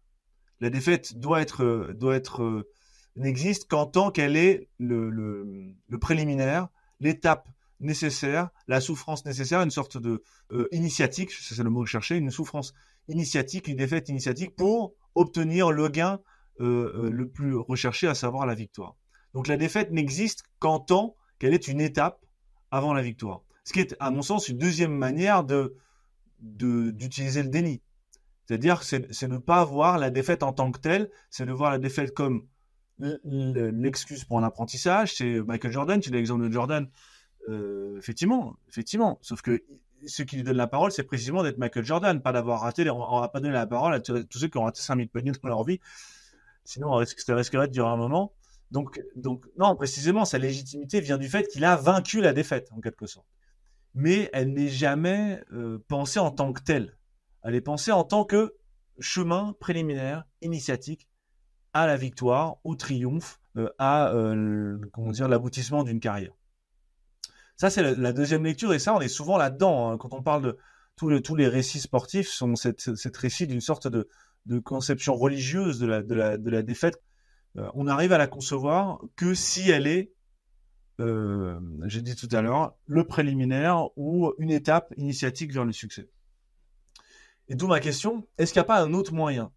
La défaite n'existe qu'en tant qu'elle est le préliminaire, l'étape nécessaire, la souffrance nécessaire, une sorte de initiatique, c'est le mot que je cherchais, une souffrance initiatique, une défaite initiatique pour obtenir le gain le plus recherché, à savoir la victoire. Donc la défaite n'existe qu'en tant qu'elle est une étape avant la victoire. Ce qui est, à mon sens, une deuxième manière d'utiliser le déni. C'est-à-dire que c'est ne pas voir la défaite en tant que telle, c'est de voir la défaite comme l'excuse pour un apprentissage. C'est Michael Jordan, tu as l'exemple de Jordan. Effectivement. Sauf que ce qui lui donne la parole, c'est précisément d'être Michael Jordan, pas d'avoir raté. On va pas donner la parole à tous ceux qui ont raté 5000 paniers dans leur vie. Sinon, ça risquerait de durer un moment. Donc, non, précisément, sa légitimité vient du fait qu'il a vaincu la défaite, en quelque sorte. Mais elle n'est jamais pensée en tant que telle. Elle est pensée en tant que chemin préliminaire, initiatique, à la victoire, au triomphe, à l'aboutissement d'une carrière. Ça, c'est la deuxième lecture, et ça, on est souvent là-dedans. Quand on parle de tous les récits sportifs, sont cette récit d'une sorte de conception religieuse de la défaite. On arrive à la concevoir que si elle est, j'ai dit tout à l'heure, le préliminaire ou une étape initiatique vers le succès. Et d'où ma question, est-ce qu'il n'y a pas un autre moyen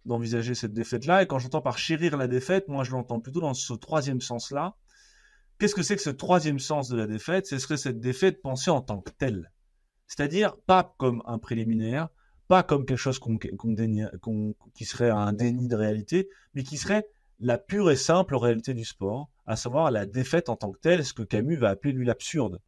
d'envisager cette défaite-là? Et quand j'entends par chérir la défaite, moi je l'entends plutôt dans ce troisième sens-là. Qu'est-ce que c'est que ce troisième sens de la défaite? Ce serait cette défaite pensée en tant que telle. C'est-à-dire pas comme un préliminaire, pas comme quelque chose qui serait un déni de réalité, mais qui serait la pure et simple réalité du sport, à savoir la défaite en tant que telle, ce que Camus va appeler lui l'absurde.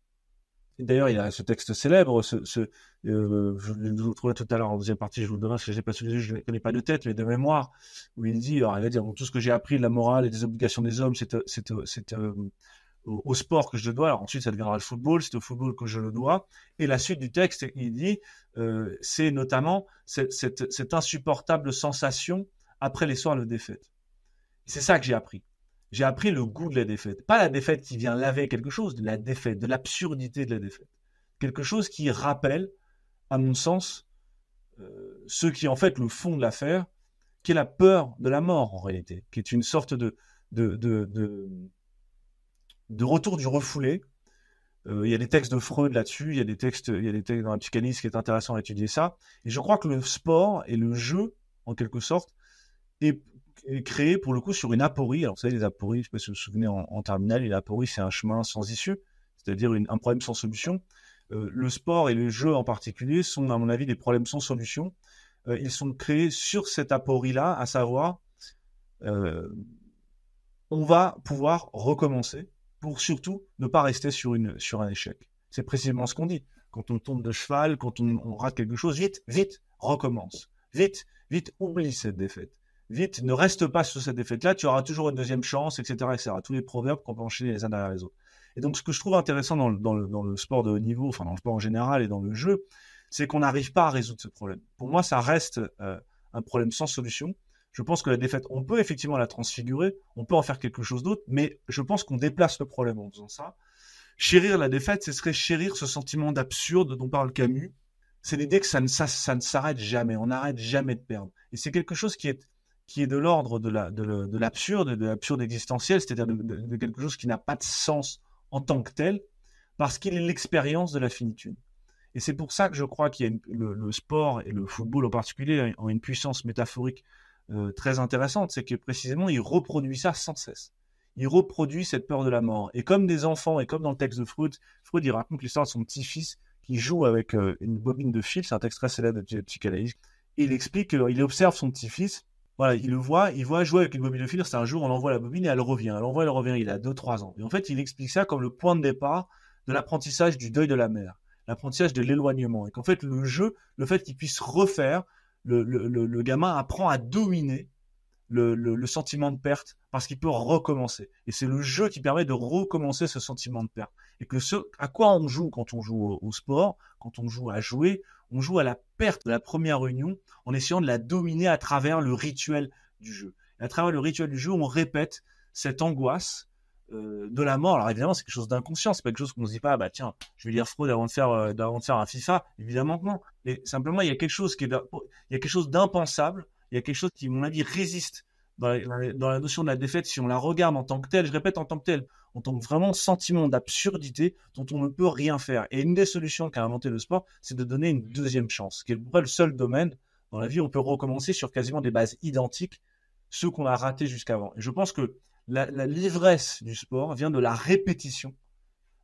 Et d'ailleurs, il y a ce texte célèbre, je le trouvais tout à l'heure en deuxième partie, je vous le donne parce que je l'ai pas sous les yeux, je ne connais pas de tête, mais de mémoire, où il va dire, tout ce que j'ai appris de la morale et des obligations des hommes, c'est au sport que je le dois. Alors ensuite, ça deviendra le football, c'est au football que je le dois. Et la suite du texte, il dit, c'est notamment cette insupportable sensation après les soirs de défaite. C'est ça que j'ai appris. J'ai appris le goût de la défaite. Pas la défaite qui vient laver quelque chose, de la défaite, de l'absurdité de la défaite. Quelque chose qui rappelle, à mon sens, ce qui est en fait le fond de l'affaire, qui est la peur de la mort en réalité, qui est une sorte de retour du refoulé, Il y a des textes de Freud là-dessus, il y a des textes dans la psychanalyse qui est intéressant à étudier ça. Et je crois que le sport et le jeu, en quelque sorte, est créé pour le coup sur une aporie. Alors vous savez, les apories, je ne sais pas si vous vous souvenez en terminale, une aporie c'est un chemin sans issue, c'est-à-dire un problème sans solution. Le sport et le jeu en particulier sont, à mon avis, des problèmes sans solution. Ils sont créés sur cette aporie-là, à savoir, on va pouvoir recommencer pour surtout ne pas rester sur un échec. C'est précisément ce qu'on dit. Quand on tombe de cheval, quand on rate quelque chose, vite, recommence. Vite, oublie cette défaite. Vite, ne reste pas sur cette défaite-là, tu auras toujours une deuxième chance, etc., etc. Tous les proverbes qu'on peut enchaîner les uns derrière les autres. Et donc, ce que je trouve intéressant dans le sport de haut niveau, enfin dans le sport en général et dans le jeu, c'est qu'on n'arrive pas à résoudre ce problème. Pour moi, ça reste un problème sans solution. Je pense que la défaite, on peut effectivement la transfigurer, on peut en faire quelque chose d'autre, mais je pense qu'on déplace le problème en faisant ça. Chérir la défaite, ce serait chérir ce sentiment d'absurde dont parle Camus. C'est l'idée que ça ne s'arrête jamais, on n'arrête jamais de perdre. Et c'est quelque chose qui est de l'ordre de l'absurde existentiel, c'est-à-dire de quelque chose qui n'a pas de sens en tant que tel, parce qu'il est l'expérience de la finitude. Et c'est pour ça que je crois qu'il y a le sport et le football en particulier ont une puissance métaphorique très intéressante, c'est que précisément il reproduit ça sans cesse. Il reproduit cette peur de la mort. Et comme des enfants, et comme dans le texte de Freud il raconte l'histoire de son petit-fils qui joue avec une bobine de fil, c'est un texte très célèbre de psychanalyse, et il explique qu'il observe son petit-fils, voilà, il voit jouer avec une bobine de fil, c'est un jour on envoie la bobine et elle revient, il a 2-3 ans. Et en fait il explique ça comme le point de départ de l'apprentissage du deuil de la mère, l'apprentissage de l'éloignement, et qu'en fait le jeu, le fait qu'il puisse refaire, le gamin apprend à dominer le sentiment de perte parce qu'il peut recommencer. Et c'est le jeu qui permet de recommencer ce sentiment de perte. Et que à quoi on joue quand on joue au sport, quand on joue à jouer, on joue à la perte de la première union en essayant de la dominer à travers le rituel du jeu. Et à travers le rituel du jeu, on répète cette angoisse de la mort. Alors évidemment, c'est quelque chose d'inconscient, c'est pas quelque chose qu'on ne se dit pas, bah tiens, je vais lire Freud avant de faire un FIFA. Évidemment que non. Mais simplement, il y a quelque chose d'impensable. Il y a quelque chose qui, à mon avis, résiste dans la notion de la défaite si on la regarde en tant que telle. Je répète, en tant que telle, en tant que vraiment sentiment d'absurdité dont on ne peut rien faire. Et une des solutions qu'a inventé le sport, c'est de donner une deuxième chance, qui est le seul domaine dans la vie où on peut recommencer sur quasiment des bases identiques ceux qu'on a ratés jusqu'avant. Et je pense que la l'ivresse du sport vient de la répétition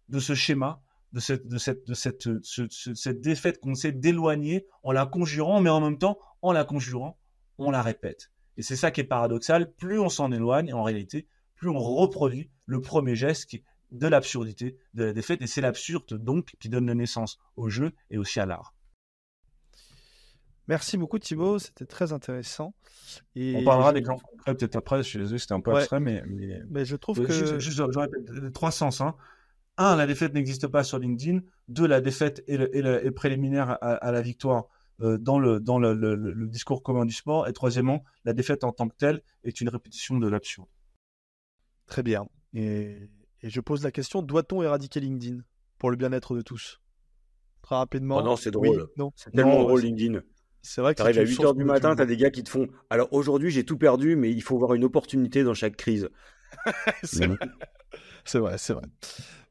de ce schéma, de cette défaite qu'on essaie d'éloigner en la conjurant, mais en même temps, en la conjurant, on la répète. Et c'est ça qui est paradoxal. Plus on s'en éloigne, en réalité, plus on reproduit le premier geste qui est de l'absurdité de la défaite. Et c'est l'absurde, donc, qui donne naissance au jeu et aussi à l'art. Merci beaucoup Thibaut, c'était très intéressant. Et on parlera d'exemples concrets peut-être après, je suis désolé, c'était un peu abstrait, mais je trouve que... Juste, je répète, 3 sens. Hein. 1, la défaite n'existe pas sur LinkedIn. 2, la défaite est préliminaire à la victoire dans le discours commun du sport. Et troisièmement, la défaite en tant que telle est une répétition de l'absurde. Très bien. Et je pose la question, doit-on éradiquer LinkedIn pour le bien-être de tous? Très rapidement. Oh non, c'est drôle. Oui, non. C'est tellement drôle, LinkedIn. C'est vrai que t'arrives à 8h du matin, t'as des gars qui te font « Alors aujourd'hui, j'ai tout perdu, mais il faut voir une opportunité dans chaque crise. » C'est vrai.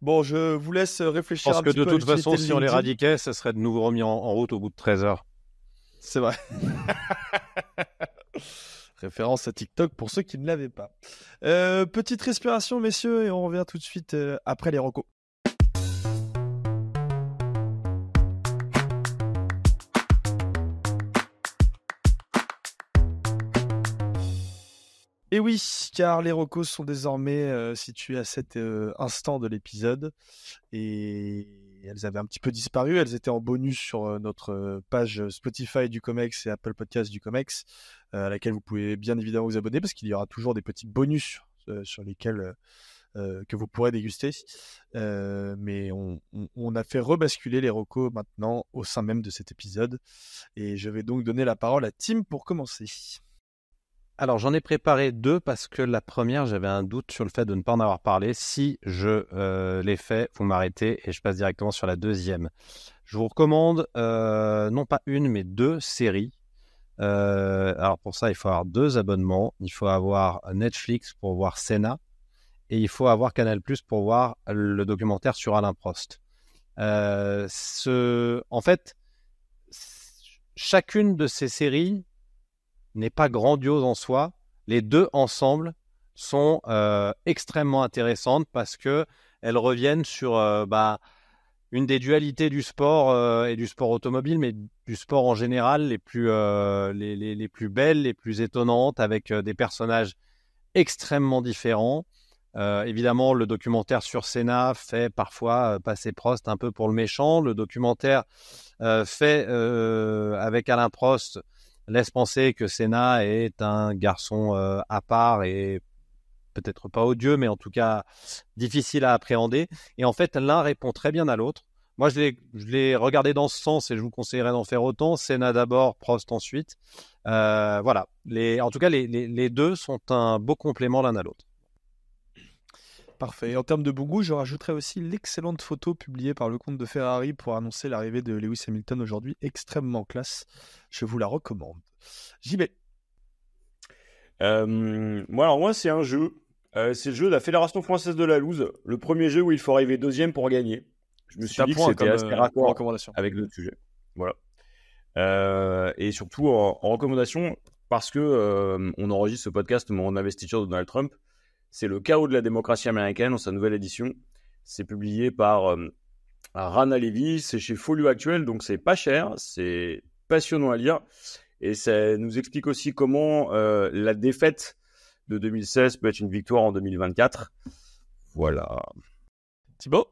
Bon, je vous laisse réfléchir un petit peu. Je pense que de toute façon, si on l'éradiquait, ça serait de nouveau remis en route au bout de 13 heures. C'est vrai. Référence à TikTok pour ceux qui ne l'avaient pas. Petite respiration, messieurs, et on revient tout de suite après les recos. Et oui, car les recos sont désormais situés à cet instant de l'épisode et elles avaient un petit peu disparu. Elles étaient en bonus sur notre page Spotify du Comex et Apple Podcast du Comex, à laquelle vous pouvez bien évidemment vous abonner parce qu'il y aura toujours des petits bonus sur lesquels que vous pourrez déguster. Mais on a fait rebasculer les recos maintenant au sein même de cet épisode et je vais donc donner la parole à Tim pour commencer. Alors, j'en ai préparé 2 parce que la première, j'avais un doute sur le fait de ne pas en avoir parlé. Si je l'ai fait, vous m'arrêtez et je passe directement sur la deuxième. Je vous recommande non pas une, mais 2 séries. Alors, pour ça, il faut avoir 2 abonnements. Il faut avoir Netflix pour voir Senna et il faut avoir Canal+ pour voir le documentaire sur Alain Prost. En fait, chacune de ces séries n'est pas grandiose en soi. Les deux ensemble sont extrêmement intéressantes parce que elles reviennent sur une des dualités du sport et du sport automobile, mais du sport en général, les plus belles, les plus étonnantes, avec des personnages extrêmement différents. Évidemment, le documentaire sur Senna fait parfois passer Prost un peu pour le méchant. Le documentaire fait avec Alain Prost laisse penser que Senna est un garçon à part et peut-être pas odieux, mais en tout cas difficile à appréhender. Et en fait, l'un répond très bien à l'autre. Moi, je l'ai regardé dans ce sens et je vous conseillerais d'en faire autant. Senna d'abord, Prost ensuite. Voilà. En tout cas, les deux sont un beau complément l'un à l'autre. Parfait. En termes de bon goût, je rajouterais aussi l'excellente photo publiée par le compte de Ferrari pour annoncer l'arrivée de Lewis Hamilton aujourd'hui, extrêmement classe. Je vous la recommande. JB. Moi, c'est un jeu. C'est le jeu de la Fédération Française de la Loose. Le premier jeu où il faut arriver deuxième pour gagner. Je me suis dit que c'était assez raccord recommandation avec d'autres sujets. Voilà. Et surtout en recommandation, parce que on enregistre ce podcast au moment de l'investiture de Donald Trump. C'est le chaos de la démocratie américaine dans sa nouvelle édition. C'est publié par Rana Levy, c'est chez Folio Actuel, donc c'est pas cher, c'est passionnant à lire. Et ça nous explique aussi comment la défaite de 2016 peut être une victoire en 2024. Voilà. Thibaut.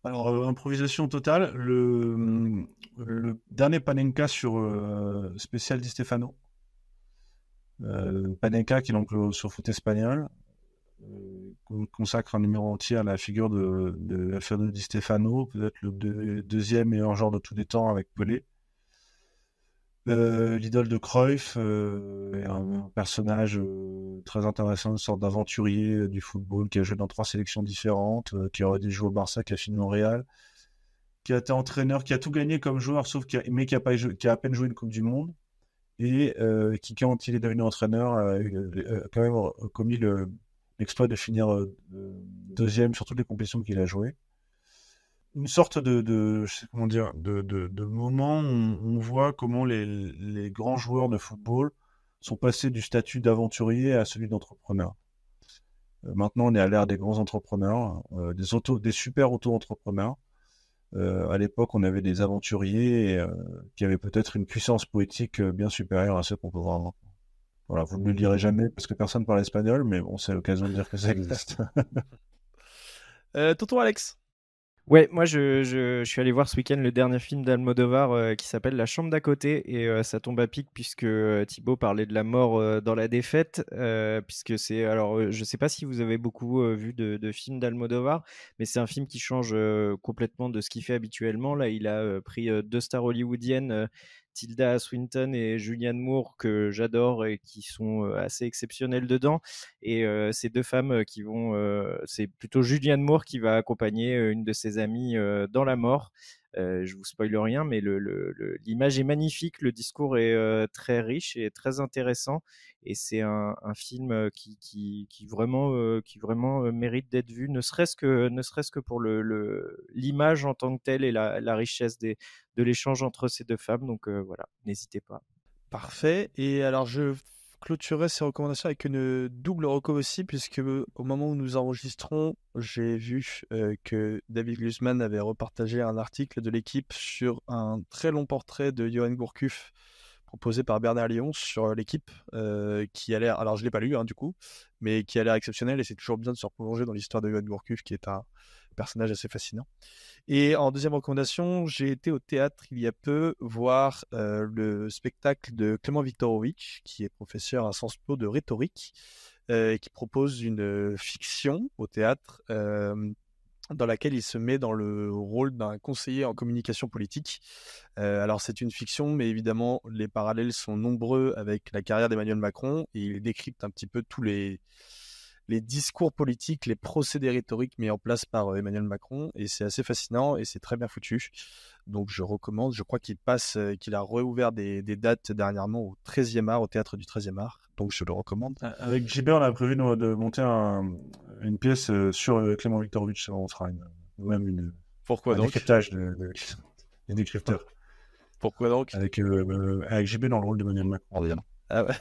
Alors, improvisation totale, le dernier Panenka sur spécial Di Stefano. Panenka qui est donc sur foot espagnol. Consacre un numéro entier à la figure de Alfredo Di Stefano, peut-être le deuxième meilleur joueur de tous les temps avec Pelé. L'idole de Cruyff, un personnage très intéressant, une sorte d'aventurier du football qui a joué dans 3 sélections différentes, qui aurait dû jouer au Barça, qui a fini au Real, qui a été entraîneur, qui a tout gagné comme joueur, mais qui a à peine joué une Coupe du Monde, et qui, quand il est devenu entraîneur, a quand même commis l'exploit de finir deuxième sur toutes les compétitions qu'il a jouées. Une sorte de moment où on voit comment les grands joueurs de football sont passés du statut d'aventurier à celui d'entrepreneur. Maintenant, on est à l'ère des grands entrepreneurs, des super auto-entrepreneurs. À l'époque, on avait des aventuriers qui avaient peut-être une puissance poétique bien supérieure à ceux qu'on peut voir maintenant. Voilà, vous ne le lirez jamais parce que personne parle espagnol, mais bon, c'est l'occasion de dire que ça existe. Tonton Alex. Ouais, moi je suis allé voir ce week-end le dernier film d'Almodovar qui s'appelle La Chambre d'à côté et ça tombe à pic puisque Thibaut parlait de la mort dans la défaite puisque c'est alors je sais pas si vous avez beaucoup vu de films d'Almodovar, mais c'est un film qui change complètement de ce qu'il fait habituellement. Là, il a pris 2 stars hollywoodiennes, Tilda Swinton et Julianne Moore, que j'adore et qui sont assez exceptionnelles dedans. Et ces 2 femmes qui vont, c'est plutôt Julianne Moore qui va accompagner une de ses amies dans la mort. Je vous spoile rien, mais l'image est magnifique, le discours est très riche et très intéressant. Et c'est un film qui vraiment mérite d'être vu, ne serait-ce que pour l'image en tant que telle et la richesse de l'échange entre ces 2 femmes. Donc voilà, n'hésitez pas. Parfait. Et alors je clôturerai ces recommandations avec une double reco aussi, puisque au moment où nous enregistrons, j'ai vu que David Glusman avait repartagé un article de l'équipe sur un très long portrait de Johan Gourcuff proposé par Bernard Lyons sur l'équipe, qui a l'air, alors je l'ai pas lu du coup, mais qui a l'air exceptionnel, et c'est toujours bien de se replonger dans l'histoire de Johan Gourcuff, qui est un personnage assez fascinant. Et en deuxième recommandation, j'ai été au théâtre il y a peu voir le spectacle de Clément Viktorovitch, qui est professeur à Sciences Po de rhétorique, qui propose une fiction au théâtre dans laquelle il se met dans le rôle d'un conseiller en communication politique. Alors c'est une fiction, mais évidemment les parallèles sont nombreux avec la carrière d'Emmanuel Macron, et il décrypte un petit peu tous les discours politiques, les procédés rhétoriques mis en place par Emmanuel Macron, et c'est assez fascinant et c'est très bien foutu. Donc je recommande, je crois qu'il a réouvert des dates dernièrement au 13e art, au théâtre du 13e art, donc je le recommande. Avec JB, on a prévu de monter une pièce sur Clément Viktorovitch, on fera même Pourquoi Un donc? décryptage des décrypteurs. Pourquoi donc? Avec JB dans le rôle d'Emmanuel Macron. Ah ouais.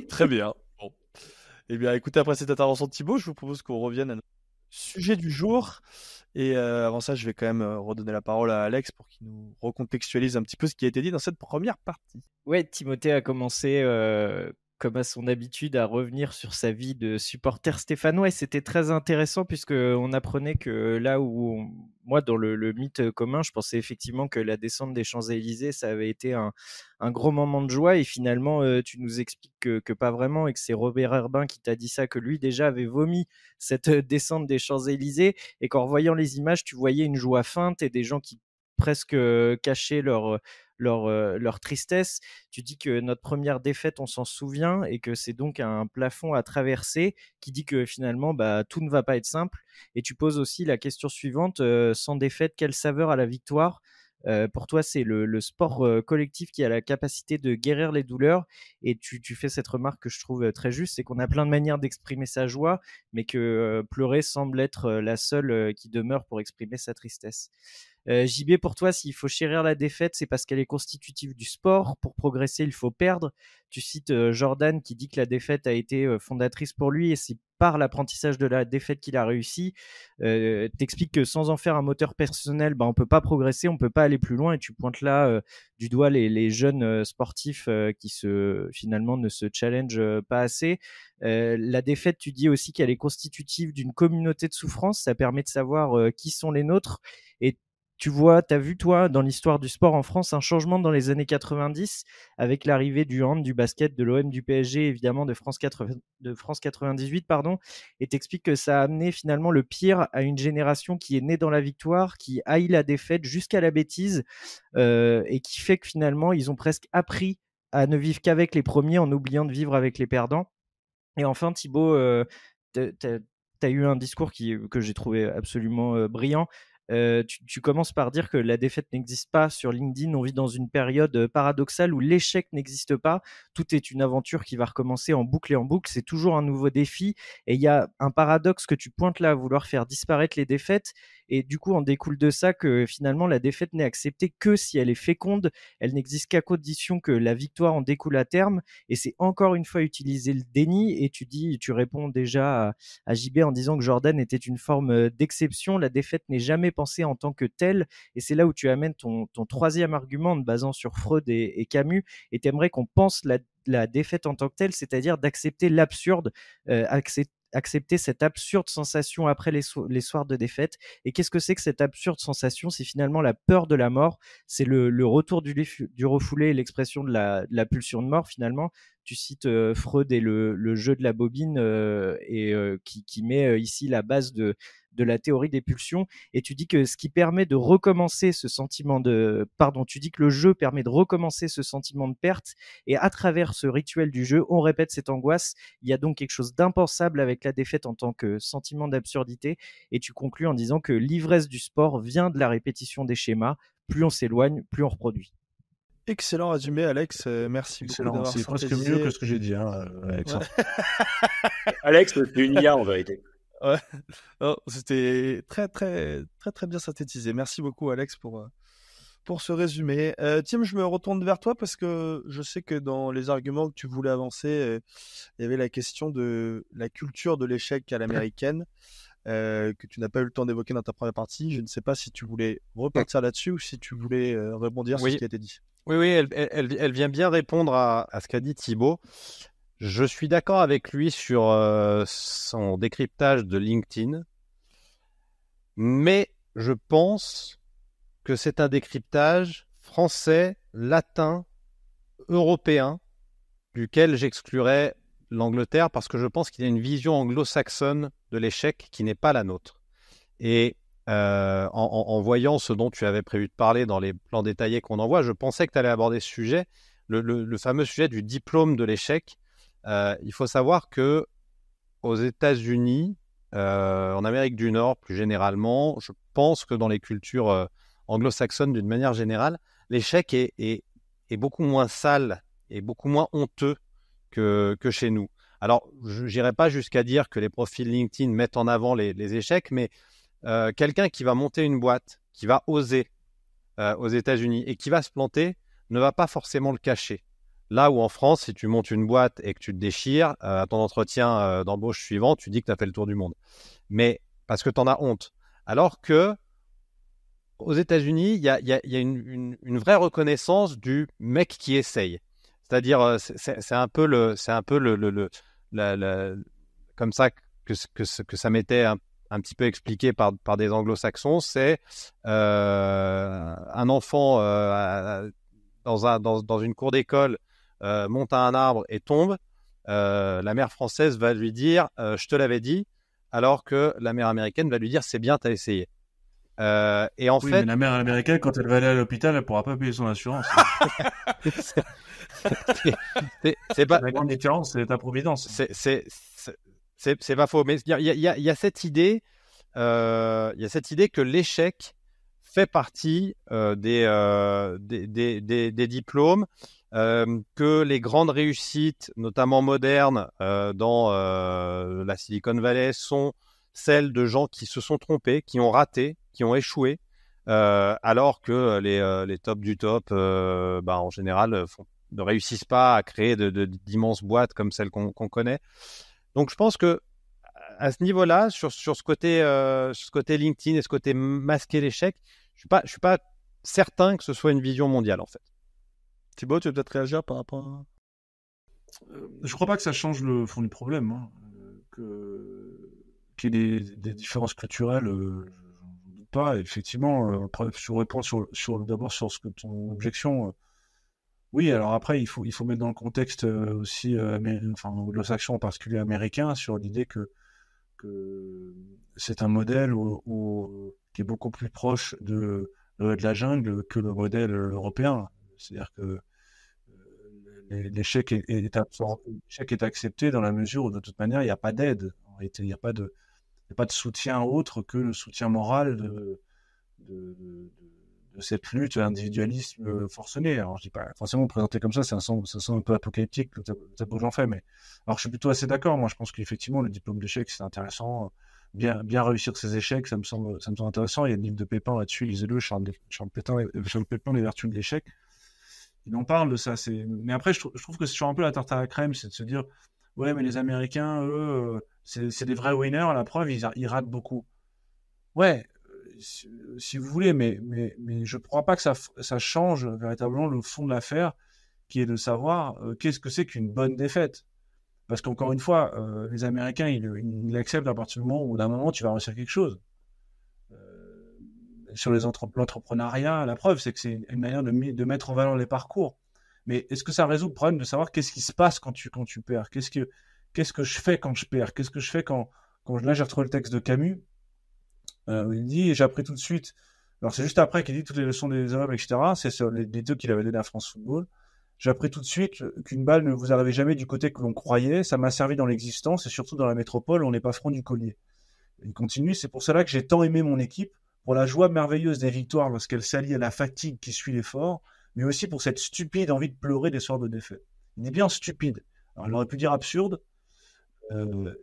Très bien. Bon. Eh bien, écoutez, après cette intervention de Thibaut, je vous propose qu'on revienne à notre sujet du jour. Et avant ça, je vais quand même redonner la parole à Alex pour qu'il nous recontextualise un petit peu ce qui a été dit dans cette première partie. Ouais, Timothée a commencé, comme à son habitude, à revenir sur sa vie de supporter stéphanois. Et c'était très intéressant puisqu'on apprenait que là où, moi, dans le mythe commun, je pensais effectivement que la descente des Champs-Élysées, ça avait été un gros moment de joie. Et finalement, tu nous expliques que pas vraiment et que c'est Robert Herbin qui t'a dit ça, que lui déjà avait vomi cette descente des Champs-Élysées et qu'en voyant les images, tu voyais une joie feinte et des gens qui presque cachaient leur tristesse. Tu dis que notre première défaite, on s'en souvient, et que c'est donc un plafond à traverser, qui dit que finalement, tout ne va pas être simple. Et tu poses aussi la question suivante, sans défaite, quelle saveur à la victoire? Pour toi, c'est le sport collectif qui a la capacité de guérir les douleurs. Et tu fais cette remarque que je trouve très juste, c'est qu'on a plein de manières d'exprimer sa joie, mais que pleurer semble être la seule qui demeure pour exprimer sa tristesse. JB, pour toi, s'il faut chérir la défaite, c'est parce qu'elle est constitutive du sport. Pour progresser, il faut perdre. Tu cites Jordan qui dit que la défaite a été fondatrice pour lui et c'est par l'apprentissage de la défaite qu'il a réussi. T'expliques que sans en faire un moteur personnel, on peut pas progresser, on peut pas aller plus loin, et tu pointes là du doigt les jeunes sportifs qui finalement ne se challengent pas assez. La défaite, tu dis aussi qu'elle est constitutive d'une communauté de souffrance. Ça permet de savoir qui sont les nôtres. Et t'as vu, toi, dans l'histoire du sport en France, un changement dans les années 90 avec l'arrivée du hand, du basket, de l'OM, du PSG, évidemment, de France 98, pardon. Et t'expliques que ça a amené finalement le pire à une génération qui est née dans la victoire, qui haït la défaite jusqu'à la bêtise, et qui fait que finalement, ils ont presque appris à ne vivre qu'avec les premiers en oubliant de vivre avec les perdants. Et enfin, Thibaut, t'as eu un discours que j'ai trouvé absolument brillant. Tu commences par dire que la défaite n'existe pas sur LinkedIn. On vit dans une période paradoxale où l'échec n'existe pas. Tout est une aventure qui va recommencer en boucle et en boucle. C'est toujours un nouveau défi. Et il y a un paradoxe que tu pointes là, à vouloir faire disparaître les défaites. Et du coup, en découle de ça que finalement, la défaite n'est acceptée que si elle est féconde. Elle n'existe qu'à condition que la victoire en découle à terme. Et c'est encore une fois utiliser le déni. Et tu réponds déjà à JB en disant que Jordan était une forme d'exception. La défaite n'est jamais pensée en tant que telle. Et c'est là où tu amènes ton troisième argument en te basant sur Freud et Camus. Et tu aimerais qu'on pense la défaite en tant que telle, c'est-à-dire d'accepter l'absurde, accepter cette absurde sensation après les soirs de défaite. Et qu'est-ce que c'est que cette absurde sensation? C'est finalement la peur de la mort, c'est le retour du refoulé et l'expression de la pulsion de mort finalement. Tu cites Freud et le jeu de la bobine, qui met ici la base de la théorie des pulsions. Et tu dis que ce qui permet de recommencer ce sentiment tu dis que le jeu permet de recommencer ce sentiment de perte, et à travers ce rituel du jeu, on répète cette angoisse. Il y a donc quelque chose d'impensable avec la défaite en tant que sentiment d'absurdité. Et tu conclus en disant que l'ivresse du sport vient de la répétition des schémas. Plus on s'éloigne, plus on reproduit. Excellent résumé, Alex. Merci beaucoup d'avoir C'est presque synthétisé. mieux que ce que j'ai dit, Alex. Ouais. Alex, c'est une IA en vérité. Ouais. Non, c'était très très très très bien synthétisé. Merci beaucoup, Alex, pour ce résumé. Tim, je me retourne vers toi parce que je sais que dans les arguments que tu voulais avancer, il y avait la question de la culture de l'échec à l'américaine, que tu n'as pas eu le temps d'évoquer dans ta première partie. Je ne sais pas si tu voulais repartir là-dessus ou si tu voulais rebondir sur ce qui a été dit. Oui, elle vient bien répondre à ce qu'a dit Thibaut. Je suis d'accord avec lui sur son décryptage de LinkedIn, mais je pense que c'est un décryptage français, latin, européen, duquel j'exclurais l'Angleterre parce que je pense qu'il y a une vision anglo-saxonne de l'échec qui n'est pas la nôtre. Et en voyant ce dont tu avais prévu de parler dans les plans détaillés qu'on envoie, je pensais que tu allais aborder ce sujet, le fameux sujet du diplôme de l'échec. Il faut savoir que aux États-Unis, en Amérique du Nord plus généralement, je pense que dans les cultures anglo-saxonnes d'une manière générale, l'échec est beaucoup moins sale et beaucoup moins honteux que chez nous. Alors, je n'irai pas jusqu'à dire que les profils LinkedIn mettent en avant les échecs, mais quelqu'un qui va monter une boîte, qui va oser aux États-Unis et qui va se planter, ne va pas forcément le cacher. Là où en France, si tu montes une boîte et que tu te déchires, à ton entretien d'embauche suivant, tu dis que tu as fait le tour du monde. Mais parce que tu en as honte. Alors que aux États-Unis, il y a une vraie reconnaissance du mec qui essaye. C'est-à-dire, c'est un peu comme ça que ça m'était un petit peu expliqué par des anglo-saxons. C'est un enfant dans une cour d'école monte à un arbre et tombe. La mère française va lui dire je te l'avais dit, alors que la mère américaine va lui dire c'est bien, t'as essayé. Et en Oui, fait, mais la mère américaine, quand elle va aller à l'hôpital, elle pourra pas payer son assurance. c'est pas La grande différence, c'est ta providence. c'est pas faux, mais il y a cette idée, que l'échec fait partie des diplômes, que les grandes réussites, notamment modernes, dans la Silicon Valley, sont celles de gens qui se sont trompés, qui ont raté, qui ont échoué, alors que les tops du top, en général, ne réussissent pas à créer d'immenses boîtes comme celles qu'on connaît. Donc je pense que à ce niveau-là, sur ce côté LinkedIn et ce côté masquer l'échec, je suis pas certain que ce soit une vision mondiale en fait. Thibaut, tu veux peut-être réagir par rapport à... Je crois pas que ça change le fond du problème, hein. Qu'il y ait des différences culturelles, je ne doute pas. Effectivement, après, je réponds d'abord sur ton objection. Oui, alors après, il faut mettre dans le contexte aussi, anglo-saxon, en particulier américain, sur l'idée que c'est un modèle qui est beaucoup plus proche de la jungle que le modèle européen. C'est-à-dire que l'échec est accepté dans la mesure où, de toute manière, il n'y a pas d'aide. En réalité, il n'y a pas de soutien autre que le soutien moral de cette lutte individualisme forcené. Alors, je dis pas forcément présenté comme ça, ça sent un peu apocalyptique, le tableau que j'en fais, mais alors je suis plutôt assez d'accord. Moi, je pense qu'effectivement, le diplôme d'échec, c'est intéressant. Bien réussir ses échecs, ça me semble intéressant. Il y a le livre de Pépin là-dessus, lisez-le, Charles Pépin, Les vertus de l'échec. Il en parle de ça. Mais après, je trouve que c'est toujours un peu la tarte à la crème, c'est de se dire, ouais, mais les Américains, eux, c'est des vrais winners. À la preuve, ils ratent beaucoup. Ouais, si vous voulez, mais je ne crois pas que ça change véritablement le fond de l'affaire, qui est de savoir qu'est-ce que c'est qu'une bonne défaite. Parce qu'encore une fois, les Américains, ils l'acceptent à partir du moment où, d'un moment, tu vas réussir quelque chose. Sur l'entrepreneuriat, la preuve, c'est que c'est une manière de mettre en valeur les parcours. Mais est-ce que ça résout le problème de savoir qu'est-ce qui se passe quand tu perds? Qu'est-ce que je fais quand je perds? Qu'est-ce que je fais quand là, j'ai retrouvé le texte de Camus. Il dit, et j'ai appris tout de suite. Alors, c'est juste après qu'il dit toutes les leçons des hommes, etc. C'est sur les deux qu'il avait donné à France Football. J'ai appris tout de suite qu'une balle ne vous arrivait jamais du côté que l'on croyait. Ça m'a servi dans l'existence et surtout dans la métropole où on n'est pas franc du collier. Il continue, c'est pour cela que j'ai tant aimé mon équipe, pour la joie merveilleuse des victoires lorsqu'elle s'allie à la fatigue qui suit l'effort, mais aussi pour cette stupide envie de pleurer des soirs de défaite. Il est bien stupide. Alors, il aurait pu dire absurde,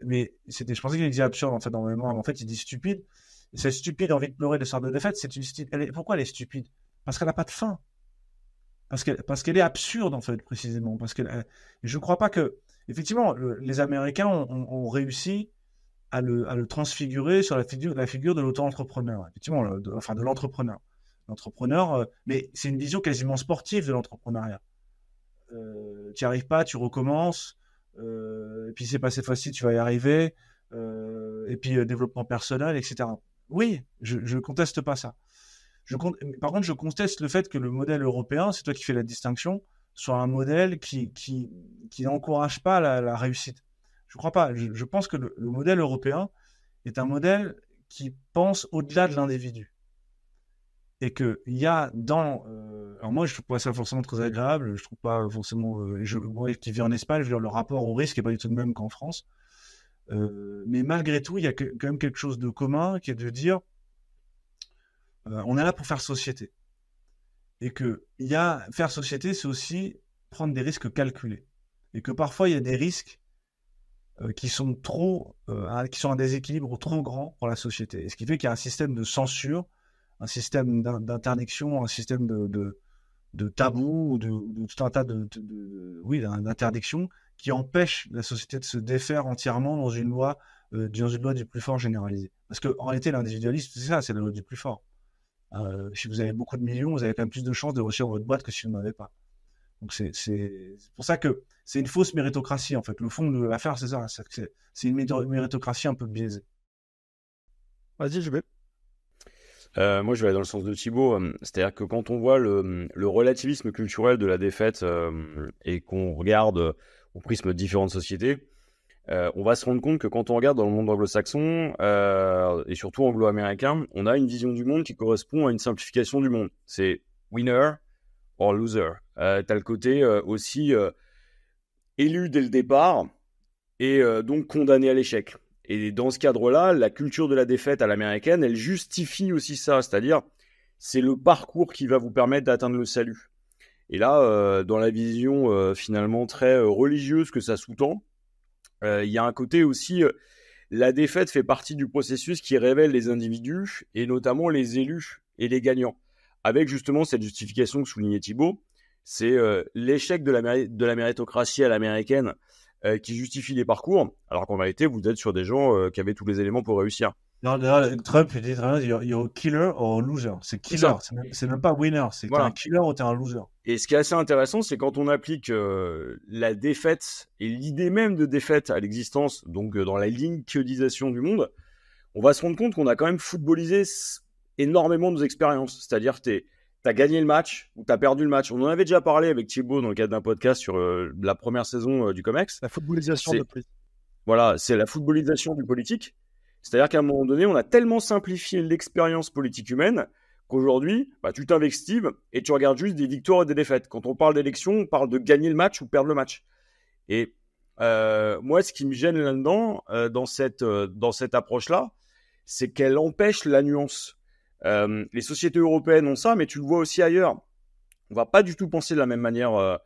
mais je pensais qu'il disait absurde en fait dans ma mémoire, mais en fait il dit stupide. Et cette stupide envie de pleurer des soirs de défaite, pourquoi elle est stupide? Parce qu'elle n'a pas de fin. Parce qu'elle est absurde en fait, précisément. Je ne crois pas que, effectivement, les Américains ont réussi à le transfigurer sur la figure de l'auto-entrepreneur, effectivement, de l'entrepreneur. L'entrepreneur, mais c'est une vision quasiment sportive de l'entrepreneuriat. Tu n'y arrives pas, tu recommences, et puis c'est pas cette fois-ci, tu vas y arriver, et puis développement personnel, etc. Oui, je conteste pas ça. Par contre, je conteste le fait que le modèle européen, c'est toi qui fais la distinction, soit un modèle qui n'encourage pas la réussite. Je crois pas. Je pense que le modèle européen est un modèle qui pense au-delà de l'individu. Et qu'il y a alors moi, je trouve pas ça forcément très agréable. Je trouve pas forcément... moi qui vis en Espagne, je veux dire, le rapport au risque n'est pas du tout le même qu'en France. Mais malgré tout, il y a quand même quelque chose de commun qui est de dire on est là pour faire société. Et que faire société, c'est aussi prendre des risques calculés. Et que parfois, il y a des risques qui sont qui sont un déséquilibre trop grand pour la société. Et ce qui fait qu'il y a un système de censure, un système d'interdiction, un système de tabous, de tout un tas d'interdictions qui empêchent la société de se défaire entièrement dans une loi du plus fort généralisée. Parce que en réalité, l'individualisme, c'est ça, c'est la loi du plus fort. Si vous avez beaucoup de millions, vous avez quand même plus de chances de réussir votre boîte que si vous n'en avez pas. Donc c'est pour ça que c'est une fausse méritocratie en fait. Le fond de l'affaire, c'est ça. C'est une méritocratie un peu biaisée. Vas-y, je vais. Moi, je vais aller dans le sens de Thibaut. C'est-à-dire que quand on voit le relativisme culturel de la défaite et qu'on regarde au prisme de différentes sociétés, on va se rendre compte que quand on regarde dans le monde anglo-saxon et surtout anglo-américain, on a une vision du monde qui correspond à une simplification du monde. C'est winner or loser. T'as le côté aussi élu dès le départ et donc condamné à l'échec. Et dans ce cadre-là, la culture de la défaite à l'américaine, elle justifie aussi ça, c'est-à-dire c'est le parcours qui va vous permettre d'atteindre le salut. Et là, dans la vision finalement très religieuse que ça sous-tend, il y a un côté aussi, la défaite fait partie du processus qui révèle les individus et notamment les élus et les gagnants. Avec justement cette justification que soulignait Thibaut, c'est l'échec de la méritocratie à l'américaine qui justifie les parcours, alors qu'en réalité, vous êtes sur des gens qui avaient tous les éléments pour réussir. Trump, il dit you're a killer or a loser. C'est killer, c'est même pas winner, c'est voilà. T'es un killer ou t'es un loser. Et ce qui est assez intéressant, c'est quand on applique la défaite et l'idée même de défaite à l'existence, donc dans la linkedisation du monde, on va se rendre compte qu'on a quand même footballisé énormément nos expériences. C'est-à-dire que t'as gagné le match ou t'as perdu le match. On en avait déjà parlé avec Thibaut dans le cadre d'un podcast sur la première saison du Comex. La footballisation de politique. Voilà, c'est la footballisation du politique. C'est-à-dire qu'à un moment donné, on a tellement simplifié l'expérience politique humaine qu'aujourd'hui, tu t'investives et tu regardes juste des victoires et des défaites. Quand on parle d'élection, on parle de gagner le match ou perdre le match. Et moi, ce qui me gêne là-dedans, dans cette approche-là, c'est qu'elle empêche la nuance. Les sociétés européennes ont ça, mais tu le vois aussi ailleurs. On va pas du tout penser de la même manière en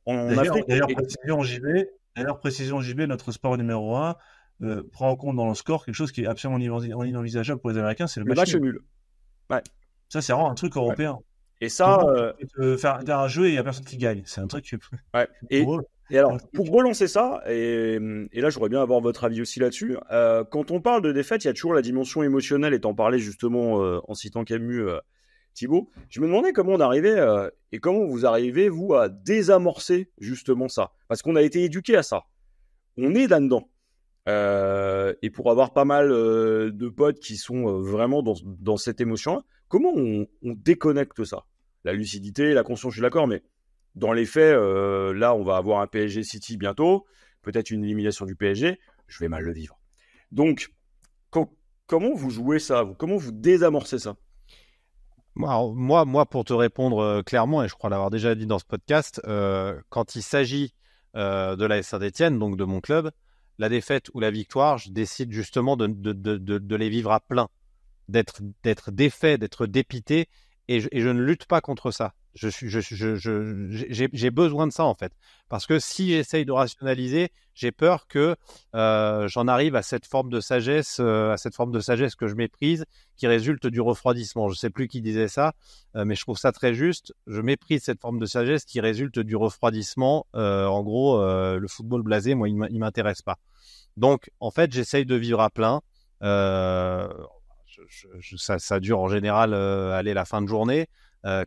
Afrique. D'ailleurs, précision JB, notre sport numéro 1 prend en compte dans le score quelque chose qui est absolument inenvisageable pour les Américains, c'est le match nul. Ouais. Ça, c'est vraiment un truc européen. Ouais. Et ça, faire un jeu et il n'y a personne qui gagne. C'est un truc. Ouais. Et alors, pour relancer ça, et là, j'aurais bien avoir votre avis aussi là-dessus. Quand on parle de défaite, il y a toujours la dimension émotionnelle, et t'en parlais justement en citant Camus, Thibaut. Je me demandais comment on arrivait et comment vous arrivez, vous, à désamorcer justement ça. Parce qu'on a été éduqués à ça. On est là-dedans. Et pour avoir pas mal de potes qui sont vraiment dans cette émotion-là, comment on déconnecte ça? La lucidité, la conscience, je suis d'accord, mais dans les faits, là, on va avoir un PSG City bientôt, peut-être une élimination du PSG, je vais mal le vivre. Donc, comment vous jouez ça? Comment vous désamorcez ça? Moi, pour te répondre clairement, et je crois l'avoir déjà dit dans ce podcast, quand il s'agit de l'AS Saint-Étienne, donc de mon club, la défaite ou la victoire, je décide justement de les vivre à plein, d'être défait, d'être dépité, et je ne lutte pas contre ça. J'ai besoin de ça en fait, parce que si j'essaye de rationaliser, j'ai peur que j'en arrive à cette forme de sagesse, que je méprise, qui résulte du refroidissement. Je sais plus qui disait ça, mais je trouve ça très juste. Je méprise cette forme de sagesse qui résulte du refroidissement. En gros, le football blasé, moi, il m'intéresse pas. Donc, en fait, j'essaye de vivre à plein. Ça dure en général la fin de journée.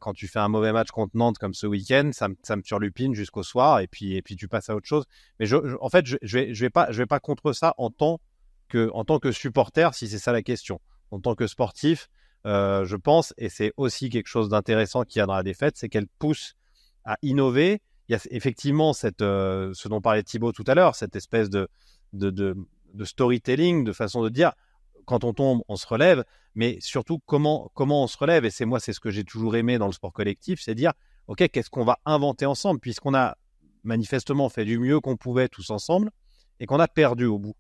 Quand tu fais un mauvais match contre Nantes comme ce week-end, ça me turlupine jusqu'au soir et puis tu passes à autre chose. Mais en fait, je vais pas contre ça en tant que supporter, si c'est ça la question. En tant que sportif, je pense, et c'est aussi quelque chose d'intéressant qu'il y a dans la défaite, c'est qu'elle pousse à innover. Il y a effectivement ce dont parlait Thibaut tout à l'heure, cette espèce de storytelling, de façon de dire quand on tombe, on se relève, mais surtout comment on se relève. Et c'est ce que j'ai toujours aimé dans le sport collectif, c'est dire ok, qu'est-ce qu'on va inventer ensemble, puisqu'on a manifestement fait du mieux qu'on pouvait tous ensemble et qu'on a perdu au bout.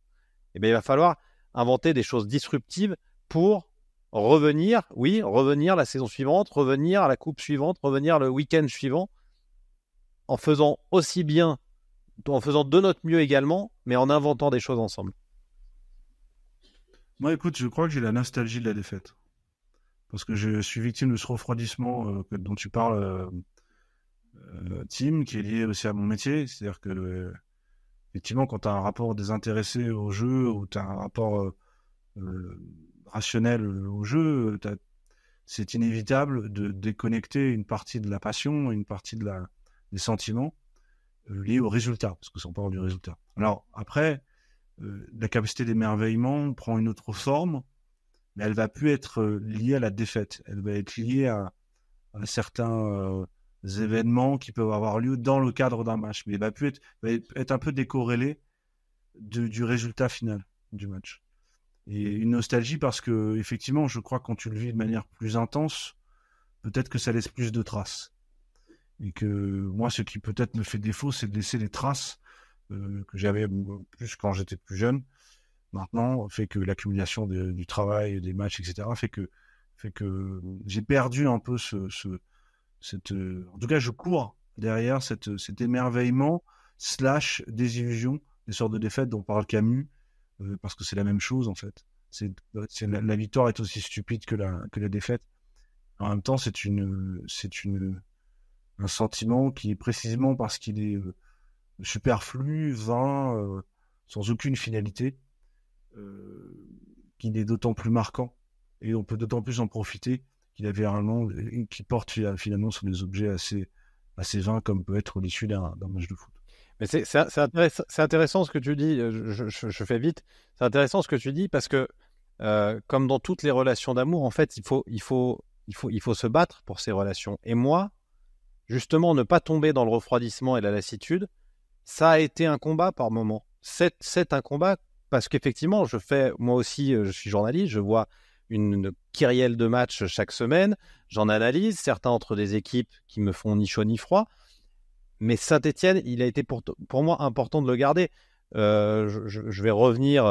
Et bien il va falloir inventer des choses disruptives pour revenir la saison suivante, revenir à la coupe suivante, revenir le week-end suivant, en faisant aussi bien en faisant de notre mieux également, mais en inventant des choses ensemble. Moi, écoute, je crois que j'ai la nostalgie de la défaite. Parce que je suis victime de ce refroidissement dont tu parles, Tim, qui est lié aussi à mon métier. C'est-à-dire que, effectivement, quand tu as un rapport désintéressé au jeu, ou tu as un rapport rationnel au jeu, c'est inévitable de déconnecter une partie de la passion, une partie des sentiments liés au résultat, parce que ça on parle du résultat. Alors après, la capacité d'émerveillement prend une autre forme, mais elle va plus être liée à la défaite. Elle va être liée à certains événements qui peuvent avoir lieu dans le cadre d'un match, mais elle va être un peu décorrélée du résultat final du match. Et une nostalgie parce que, effectivement, je crois que quand tu le vis de manière plus intense, peut-être que ça laisse plus de traces. Et que moi, ce qui peut-être me fait défaut, c'est de laisser des traces que j'avais plus quand j'étais plus jeune. Maintenant, fait que l'accumulation du travail, des matchs, etc., fait que j'ai perdu un peu en tout cas, je cours derrière cet émerveillement / désillusion, des sortes de défaites dont parle Camus, parce que c'est la même chose en fait. La victoire est aussi stupide que la défaite. En même temps, c'est un sentiment qui est précisément parce qu'il est superflu, vain, sans aucune finalité, qu'il est d'autant plus marquant et on peut d'autant plus en profiter qui porte finalement sur des objets assez vains comme peut être l'issue d'un match de foot. Mais c'est intéressant ce que tu dis, je fais vite, c'est intéressant ce que tu dis parce que comme dans toutes les relations d'amour, en fait, il faut se battre pour ces relations. Et moi, justement, ne pas tomber dans le refroidissement et la lassitude, ça a été un combat par moment. C'est un combat parce qu'effectivement, moi aussi, je suis journaliste, je vois une kyrielle de matchs chaque semaine, j'en analyse, certains entre des équipes qui me font ni chaud ni froid. Mais Saint-Etienne, il a été pour moi important de le garder. Je vais revenir,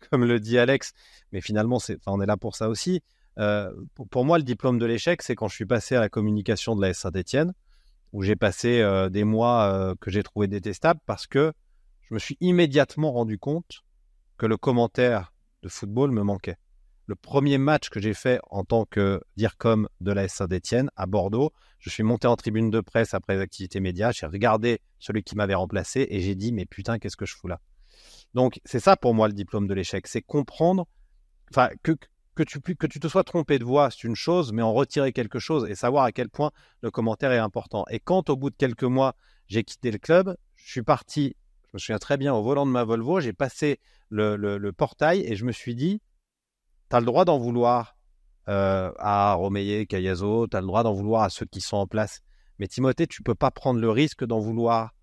comme le dit Alex, mais finalement, on est là pour ça aussi. Pour moi, le diplôme de l'échec, c'est quand je suis passé à la communication de l'AS Saint-Etienne, où j'ai passé des mois que j'ai trouvé détestables parce que je me suis immédiatement rendu compte que le commentaire de football me manquait. Le premier match que j'ai fait en tant que DIRCOM de l'AS Saint-Etienne à Bordeaux, je suis monté en tribune de presse après les activités médias, j'ai regardé celui qui m'avait remplacé et j'ai dit mais putain, qu'est-ce que je fous là? Donc c'est ça pour moi le diplôme de l'échec, c'est comprendre, enfin que tu te sois trompé de voix, c'est une chose, mais en retirer quelque chose et savoir à quel point le commentaire est important. Et quand au bout de quelques mois, j'ai quitté le club, je suis parti, je me souviens très bien, au volant de ma Volvo, j'ai passé le portail et je me suis dit, tu as le droit d'en vouloir à Romeyer, Cayazo, tu as le droit d'en vouloir à ceux qui sont en place. Mais Timothée, tu ne peux pas prendre le risque d'en vouloir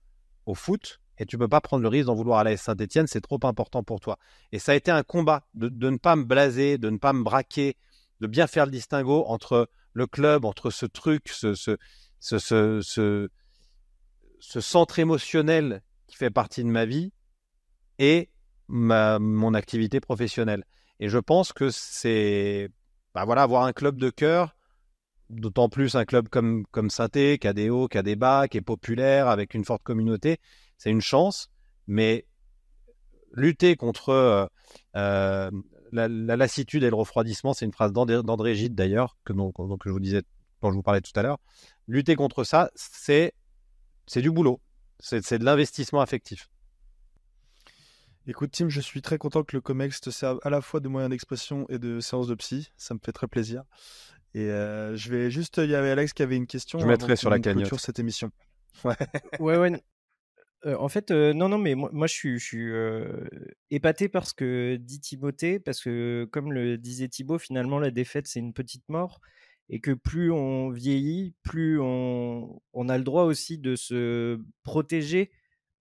au foot et tu ne peux pas prendre le risque d'en vouloir à l'AS Saint-Etienne, c'est trop important pour toi. Et ça a été un combat de ne pas me blaser, de ne pas me braquer, de bien faire le distinguo entre le club, entre ce truc, ce centre émotionnel qui fait partie de ma vie et mon activité professionnelle. Et je pense que c'est avoir un club de cœur, d'autant plus un club comme Saint-Étienne, qui a des hauts, qui a des bas, qui est populaire, avec une forte communauté, c'est une chance. Mais lutter contre la lassitude et le refroidissement, c'est une phrase d'André Gide d'ailleurs, que je vous disais quand je vous parlais tout à l'heure. Lutter contre ça, c'est du boulot, c'est de l'investissement affectif. Écoute Tim, je suis très content que le Comex te serve à la fois de moyen d'expression et de séance de psy, ça me fait très plaisir. Et je vais juste, il y avait Alex qui avait une question. Je mettrai sur la cagnotte sur cette émission. Ouais. En fait, non, mais moi je suis épaté par ce que dit Timothée, parce que comme le disait Thibaut, finalement la défaite c'est une petite mort, et que plus on vieillit, plus on a le droit aussi de se protéger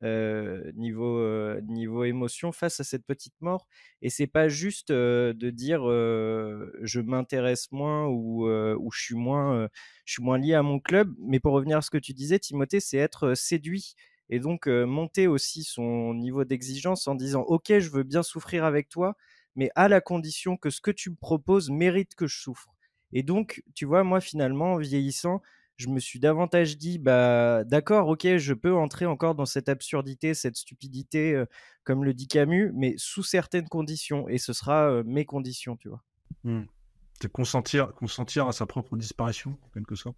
niveau émotion face à cette petite mort. Et c'est pas juste de dire je m'intéresse moins ou je suis moins lié à mon club, mais pour revenir à ce que tu disais Timothée, c'est être séduit et donc monter aussi son niveau d'exigence en disant ok, je veux bien souffrir avec toi, mais à la condition que ce que tu me proposes mérite que je souffre. Et donc tu vois, moi finalement en vieillissant, je me suis davantage dit, bah d'accord, ok, je peux entrer encore dans cette absurdité, cette stupidité, comme le dit Camus, mais sous certaines conditions, et ce sera mes conditions, tu vois. C'est consentir à sa propre disparition, en quelque sorte.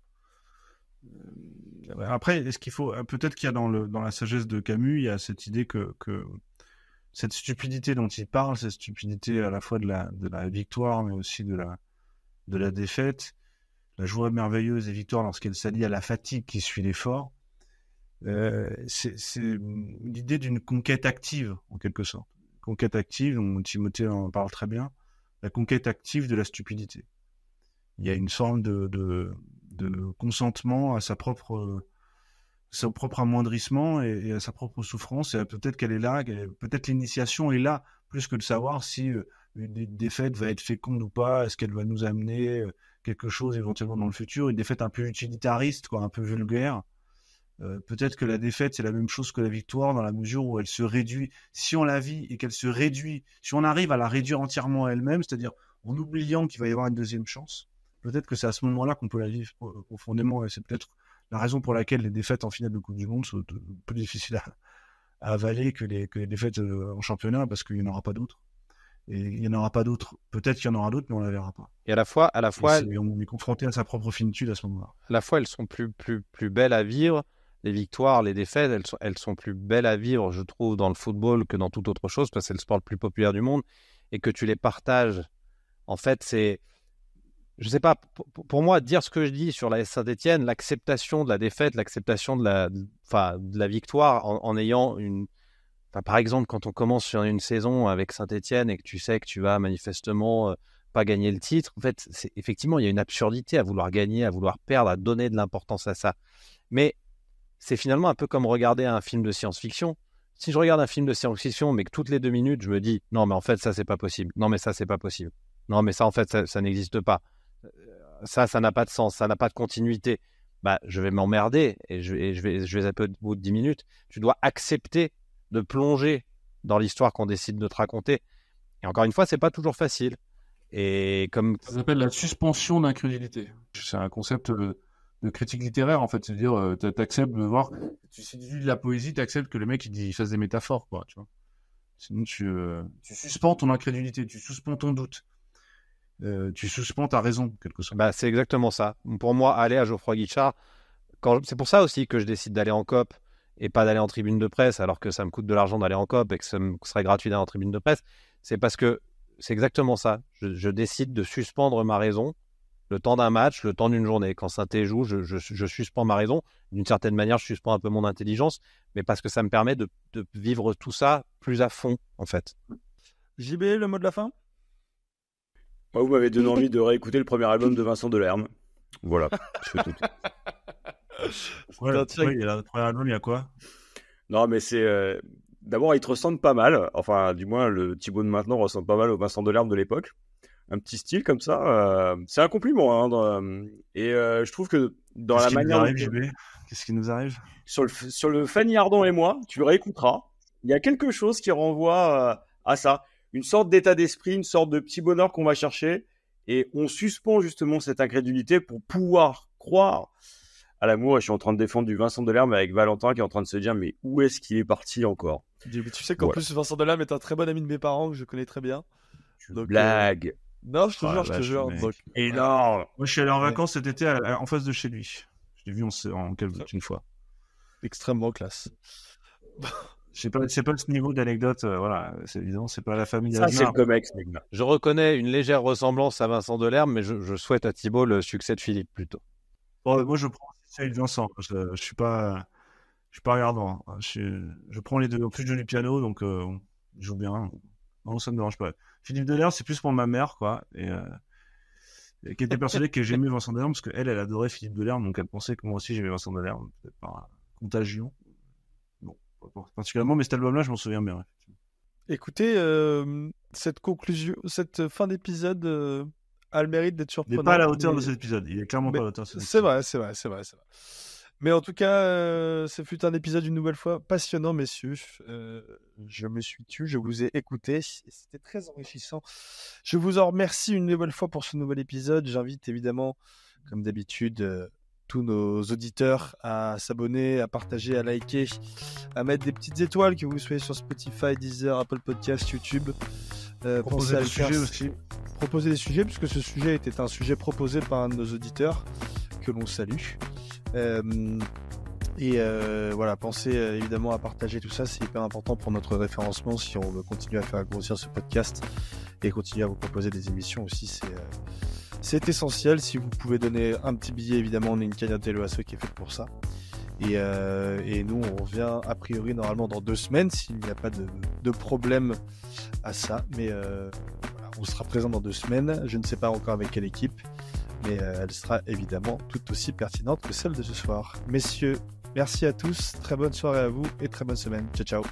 Après, est-ce qu'il faut, peut-être qu'il y a dans la sagesse de Camus, il y a cette idée que cette stupidité dont il parle, cette stupidité à la fois de la victoire, mais aussi de la défaite, la joie merveilleuse des victoires lorsqu'elle s'allie à la fatigue qui suit l'effort, c'est l'idée d'une conquête active, en quelque sorte. Conquête active, dont Timothée en parle très bien, la conquête active de la stupidité. Il y a une forme de consentement à son propre amoindrissement et à sa propre souffrance, et peut-être qu'elle est là, peut-être l'initiation est là, plus que de savoir si une défaite va être féconde ou pas, est-ce qu'elle va nous amener quelque chose éventuellement dans le futur, une défaite un peu utilitariste, quoi, un peu vulgaire. Peut-être que la défaite, c'est la même chose que la victoire, dans la mesure où elle se réduit. Si on la vit et qu'elle se réduit, si on arrive à la réduire entièrement à elle-même, c'est-à-dire en oubliant qu'il va y avoir une deuxième chance, peut-être que c'est à ce moment-là qu'on peut la vivre profondément, et c'est peut-être la raison pour laquelle les défaites en finale de Coupe du Monde sont plus difficiles à avaler que les défaites en championnat, parce qu'il n'y en aura pas d'autres. Et il n'y en aura pas d'autres. Peut-être qu'il y en aura d'autres, mais on ne la verra pas. Et à la fois, on est confronté à sa propre finitude à ce moment-là. À la fois, elles sont plus belles à vivre. Les victoires, les défaites, elles sont plus belles à vivre, je trouve, dans le football que dans toute autre chose, parce que c'est le sport le plus populaire du monde, et que tu les partages. En fait, c'est... Je sais pas, pour moi, dire ce que je dis sur la Saint-Etienne, l'acceptation de la défaite, l'acceptation de la victoire en ayant une... Enfin, par exemple, quand on commence sur une saison avec Saint-Etienne et que tu sais que tu vas manifestement pas gagner le titre, en fait, effectivement, il y a une absurdité à vouloir gagner, à vouloir perdre, à donner de l'importance à ça. Mais c'est finalement un peu comme regarder un film de science-fiction. Si je regarde un film de science-fiction, mais que toutes les 2 minutes, je me dis « Non, mais en fait, ça, c'est pas possible. Non, mais ça, c'est pas possible. Non, mais ça, en fait, ça n'existe pas. Ça n'a pas de sens. Ça n'a pas de continuité. » Bah, je vais m'emmerder et je vais zapper au bout de 10 minutes. Tu dois accepter de plonger dans l'histoire qu'on décide de te raconter. Et encore une fois, c'est pas toujours facile. Et comme... Ça s'appelle la suspension d'incrédulité. C'est un concept de critique littéraire, en fait. C'est-à-dire, t'acceptes de voir, si tu dis de la poésie, t'acceptes que le mec il fasse des métaphores, quoi, tu vois. Sinon, tu suspends ton incrédulité, tu suspends ton doute. Tu suspends ta raison, quelque sorte. Bah, c'est exactement ça. Pour moi, aller à Geoffroy Guichard, c'est pour ça aussi que je décide d'aller en COP et pas d'aller en tribune de presse, alors que ça me coûte de l'argent d'aller en COP et que ça me serait gratuit d'aller en tribune de presse. C'est parce que c'est exactement ça. Je décide de suspendre ma raison le temps d'un match, le temps d'une journée. Quand Saint-Étienne joue, je suspends ma raison. D'une certaine manière, je suspends un peu mon intelligence, mais parce que ça me permet de vivre tout ça plus à fond, en fait. JB, le mot de la fin ? Moi, vous m'avez donné envie de réécouter le premier album de Vincent Delerme. Voilà, je fais tout. Ouais, il y a le premier album, il y a quoi ? Non, mais c'est... D'abord, il te ressemble pas mal. Enfin, du moins, le Thibaut de maintenant ressemble pas mal au Vincent Delerme de l'époque. Un petit style comme ça. C'est un compliment. Hein, et je trouve que dans la manière... Qu'est-ce qui nous arrive ? Sur le Fanny Ardant et moi, tu le réécouteras. Il y a quelque chose qui renvoie à ça. Une sorte d'état d'esprit, une sorte de petit bonheur qu'on va chercher. Et on suspend justement cette incrédulité pour pouvoir croire à l'amour. Et je suis en train de défendre du Vincent Delerme avec Valentin qui est en train de se dire mais où est-ce qu'il est parti encore ? Tu sais qu'en plus Vincent Delerme est un très bon ami de mes parents que je connais très bien. Donc, blague. Non, je te jure. Donc... Énorme. Moi, je suis allé en vacances cet été en face de chez lui. Je l'ai vu une fois. Extrêmement classe. C'est pas ce niveau d'anecdote, voilà. C'est évident, c'est pas la famille. Ça, c'est le comex, mec. Je reconnais une légère ressemblance à Vincent Delerme, mais je souhaite à Thibaut le succès de Philippe plutôt. Bon, moi, je prends celui de Vincent. Je suis pas regardant. Je prends les deux. En plus, je joue du piano, donc il joue bien. Non, ça me dérange pas. Philippe Delerme, c'est plus pour ma mère, quoi. Et qui était persuadée que j'aimais Vincent Delerme parce qu'elle adorait Philippe Delerme, donc elle pensait que moi aussi j'aimais Vincent Delerme, peut-être par contagion. Bon, pas particulièrement, mais cet album-là, je m'en souviens bien. Écoutez, cette fin d'épisode a le mérite d'être surprenante. Il n'est pas à la hauteur de cet épisode. Il est clairement pas à la hauteur de cet épisode. C'est vrai. Mais en tout cas, ce fut un épisode une nouvelle fois passionnant, messieurs. Je me suis tué, je vous ai écouté. C'était très enrichissant. Je vous en remercie une nouvelle fois pour ce nouvel épisode. J'invite évidemment, comme d'habitude, tous nos auditeurs à s'abonner, à partager, à liker, à mettre des petites étoiles, que vous soyez sur Spotify, Deezer, Apple Podcasts, YouTube. Proposer des sujets aussi. Proposer des sujets, puisque ce sujet était un sujet proposé par un de nos auditeurs, que l'on salue. Voilà, pensez évidemment à partager tout ça, c'est hyper important pour notre référencement si on veut continuer à faire grossir ce podcast et continuer à vous proposer des émissions aussi, c'est essentiel. Si vous pouvez donner un petit billet, évidemment, on a une cagnotte LEASE qui est faite pour ça. Et nous, on revient a priori normalement dans 2 semaines s'il n'y a pas de problème à ça. Mais voilà, on sera présent dans 2 semaines. Je ne sais pas encore avec quelle équipe, mais elle sera évidemment tout aussi pertinente que celle de ce soir. Messieurs, merci à tous. Très bonne soirée à vous et très bonne semaine. Ciao, ciao.